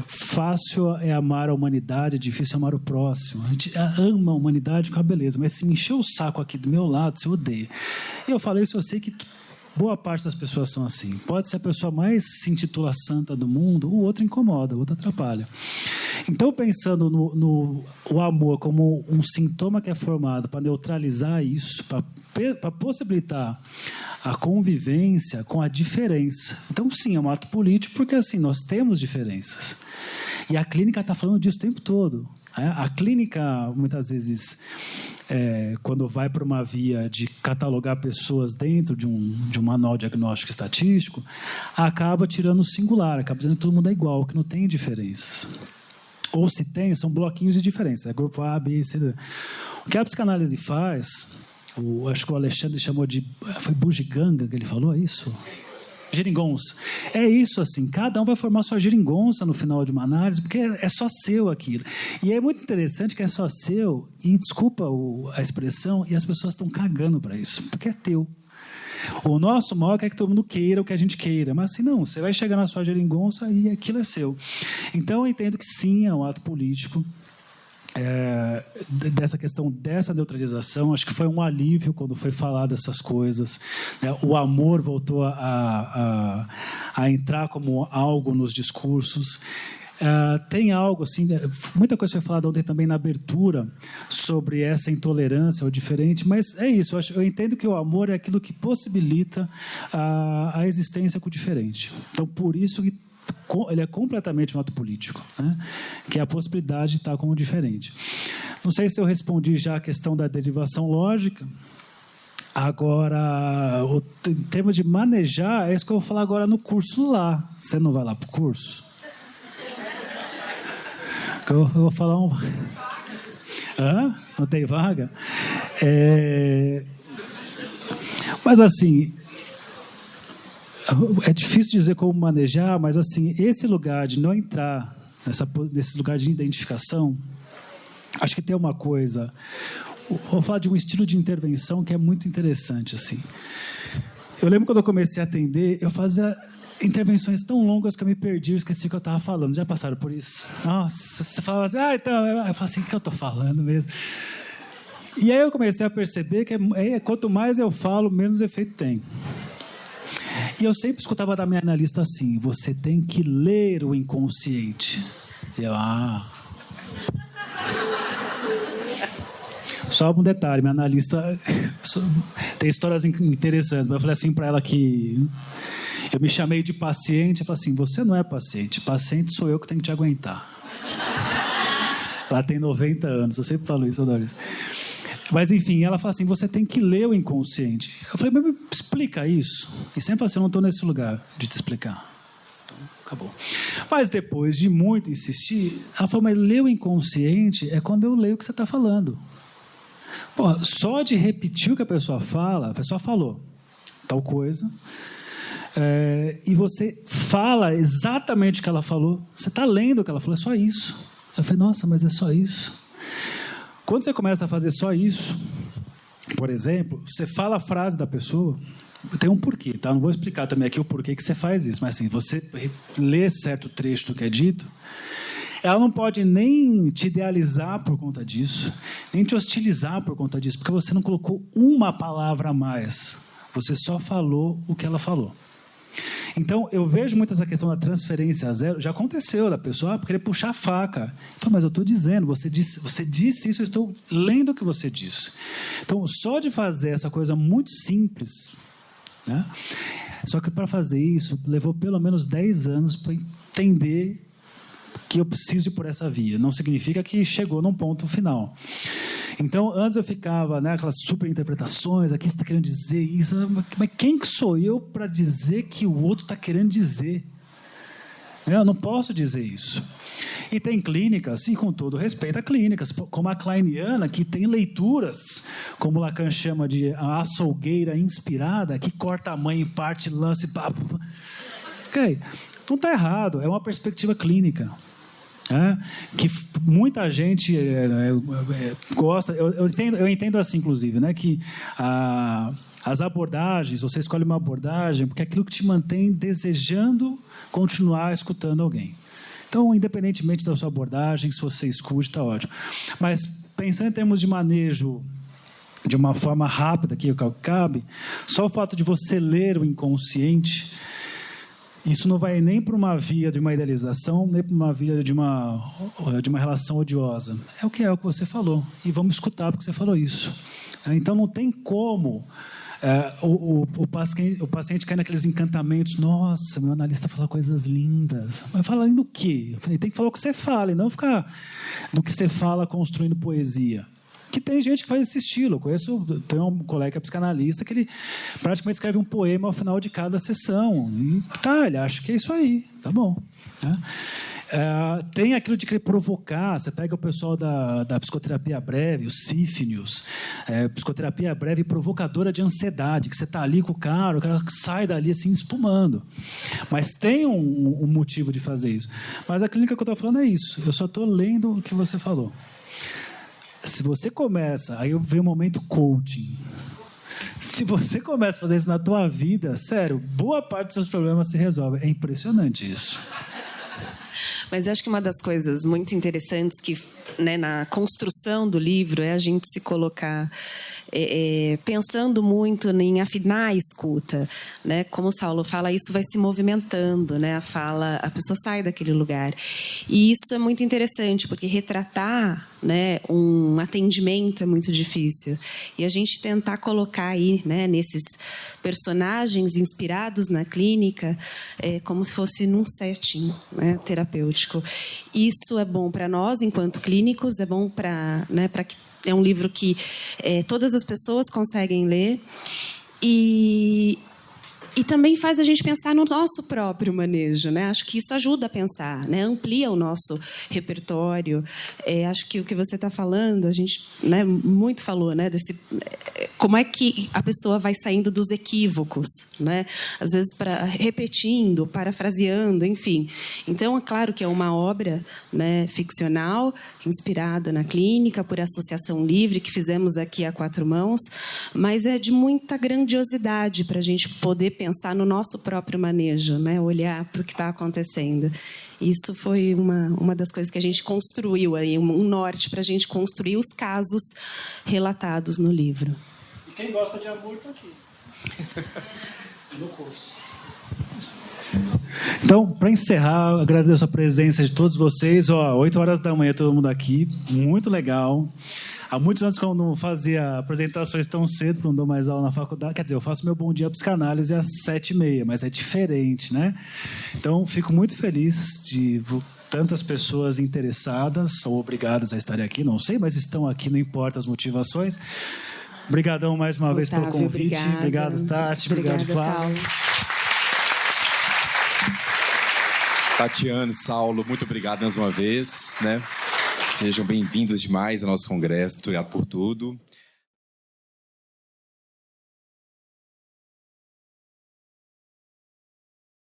fácil é amar a humanidade, é difícil amar o próximo. A gente ama a humanidade com a beleza, mas se me encher o saco aqui do meu lado, você odeia. E eu falei isso, eu sei que boa parte das pessoas são assim. Pode ser a pessoa mais se intitula santa do mundo, o outro incomoda, o outro atrapalha. Então, pensando no amor como um sintoma que é formado para neutralizar isso, para possibilitar a convivência com a diferença. Então, sim, é um ato político, porque assim, nós temos diferenças. E a clínica está falando disso o tempo todo. A clínica, muitas vezes, quando vai para uma via de catalogar pessoas dentro de um manual diagnóstico estatístico, acaba tirando o singular, acaba dizendo que todo mundo é igual, que não tem diferenças. Ou se tem, são bloquinhos de diferença. Grupo A, B, C, D. O que a psicanálise faz, acho que o Alexandre chamou de... Foi bugiganga que ele falou, é isso? Geringonça. É isso, assim, cada um vai formar sua geringonça no final de uma análise, porque é só seu aquilo. E é muito interessante que é só seu, e desculpa a expressão, e as pessoas estão cagando para isso, porque é teu. O nosso mal é que todo mundo queira o que a gente queira, mas assim, não, você vai chegar na sua geringonça e aquilo é seu. Então, eu entendo que sim, é um ato político, dessa questão dessa neutralização. Acho que foi um alívio quando foi falado essas coisas, né? O amor voltou a entrar como algo nos discursos. Tem algo assim, muita coisa foi falada ontem também na abertura sobre essa intolerância ao diferente, mas é isso, eu entendo que o amor é aquilo que possibilita a existência com o diferente. Então, por isso que ele é completamente um ato político, né? Que é a possibilidade de estar com o diferente. Não sei se eu respondi já a questão da derivação lógica. Agora, o tema de manejar é isso que eu vou falar agora no curso lá. Você não vai lá para o curso? Eu vou falar um... Hã? Não tem vaga? Mas assim, é difícil dizer como manejar, mas assim, esse lugar de não entrar nesse lugar de identificação, acho que tem uma coisa... Vou falar de um estilo de intervenção que é muito interessante, assim. Eu lembro quando eu comecei a atender, eu fazia intervenções tão longas que eu me perdi, eu esqueci o que eu estava falando. Já passaram por isso? Nossa, você falava assim, então... Eu falo assim, o que eu estou falando mesmo? E aí eu comecei a perceber que quanto mais eu falo, menos efeito tem. E eu sempre escutava da minha analista assim: você tem que ler o inconsciente. E eu, Só um detalhe, minha analista tem histórias interessantes. Mas eu falei assim para ela que eu me chamei de paciente. Eu falei assim: você não é paciente. Paciente sou eu que tenho que te aguentar. Ela tem 90 anos. Eu sempre falo isso, eu adoro isso. Mas, enfim, ela fala assim: você tem que ler o inconsciente. Eu falei: mas me explica isso. E sempre fala assim: eu não estou nesse lugar de te explicar. Então, acabou. Mas depois de muito insistir, ela falou: mas ler o inconsciente é quando eu leio o que você está falando. Porra, só de repetir o que a pessoa falou tal coisa, e você fala exatamente o que ela falou, você está lendo o que ela falou, é só isso. Eu falei: nossa, mas é só isso? Quando você começa a fazer só isso, por exemplo, você fala a frase da pessoa, tem um porquê, tá? Não vou explicar também aqui o porquê que você faz isso, mas assim, você lê certo trecho do que é dito, ela não pode nem te idealizar por conta disso, nem te hostilizar por conta disso, porque você não colocou uma palavra a mais. Você só falou o que ela falou. Então, eu vejo muito essa questão da transferência a zero. Já aconteceu da pessoa querer puxar a faca. Então, mas eu estou dizendo, você disse isso, eu estou lendo o que você disse. Então, só de fazer essa coisa muito simples, né? Só que para fazer isso, levou pelo menos 10 anos para entender que eu preciso ir por essa via. Não significa que chegou num ponto final. Então, antes eu ficava, né, aquelas super interpretações, aqui você está querendo dizer isso, mas quem que sou eu para dizer que o outro está querendo dizer? Eu não posso dizer isso. E tem clínicas, e com todo respeito a clínicas, como a kleiniana, que tem leituras, como Lacan chama de a açougueira inspirada, que corta a mãe em parte, lança e papo. Ok, não está errado, é uma perspectiva clínica. Que muita gente gosta. Eu entendo assim, inclusive, né, que as abordagens, você escolhe uma abordagem porque é aquilo que te mantém desejando continuar escutando alguém. Então, independentemente da sua abordagem, se você escute, está ótimo. Mas, pensando em termos de manejo de uma forma rápida, que cabe, só o fato de você ler o inconsciente, isso não vai nem para uma via de uma idealização, nem para uma via de uma relação odiosa. É o que você falou. E vamos escutar porque você falou isso. Então, não tem como o paciente cair naqueles encantamentos. Nossa, meu analista fala coisas lindas. Mas fala lindo o quê? Ele tem que falar o que você fala e não ficar do que você fala construindo poesia. Que tem gente que faz esse estilo. Tem um colega que é psicanalista que ele praticamente escreve um poema ao final de cada sessão. E ele acha que é isso aí, tá bom. Tem aquilo de querer provocar. Você pega o pessoal da psicoterapia breve, os sífnios, psicoterapia breve provocadora de ansiedade, que você está ali com o cara sai dali assim espumando. Mas tem um motivo de fazer isso. Mas a clínica que eu estou falando é isso. Eu só estou lendo o que você falou. Se você começa, aí vem o momento coaching. Se você começa a fazer isso na tua vida, sério, boa parte dos seus problemas se resolve. É impressionante isso. Mas acho que uma das coisas muito interessantes que, né, na construção do livro é a gente se colocar pensando muito em afinar a escuta, né? Como o Saulo fala, isso vai se movimentando, né? A pessoa sai daquele lugar. E isso é muito interessante, porque retratar, né, um atendimento é muito difícil. E a gente tentar colocar aí, né, nesses personagens inspirados na clínica, como se fosse num setting, né, terapêutico. Isso é bom para nós, enquanto clínicos, é bom para, né, que é um livro que todas as pessoas conseguem ler e também faz a gente pensar no nosso próprio manejo, né? Acho que isso ajuda a pensar, né? Amplia o nosso repertório. Acho que o que você está falando, a gente, né, muito falou, né, como é que a pessoa vai saindo dos equívocos, né? Às vezes repetindo, parafraseando, enfim. Então, é claro que é uma obra, né, ficcional, inspirada na clínica, por associação livre, que fizemos aqui a 4 mãos, mas é de muita grandiosidade para a gente poder pensar no nosso próprio manejo, né? Olhar para o que está acontecendo. Isso foi uma das coisas que a gente construiu, aí, um norte para a gente construir os casos relatados no livro. E quem gosta de amor está aqui. No curso. Então, para encerrar, agradeço a presença de todos vocês. 8 horas da manhã, todo mundo aqui. Muito legal. Há muitos anos que eu não fazia apresentações tão cedo, porque eu não dou mais aula na faculdade. Quer dizer, eu faço meu Bom Dia Psicanálise às 7h30, mas é diferente, né? Então, fico muito feliz de tantas pessoas interessadas ou obrigadas a estarem aqui, não sei, mas estão aqui, não importa as motivações. Obrigadão mais uma vez pelo convite. Obrigado, Tati. Obrigado, Flávio. Tatiane, Saulo, muito obrigado mais uma vez, né? Sejam bem-vindos demais ao nosso congresso. Muito obrigado por tudo.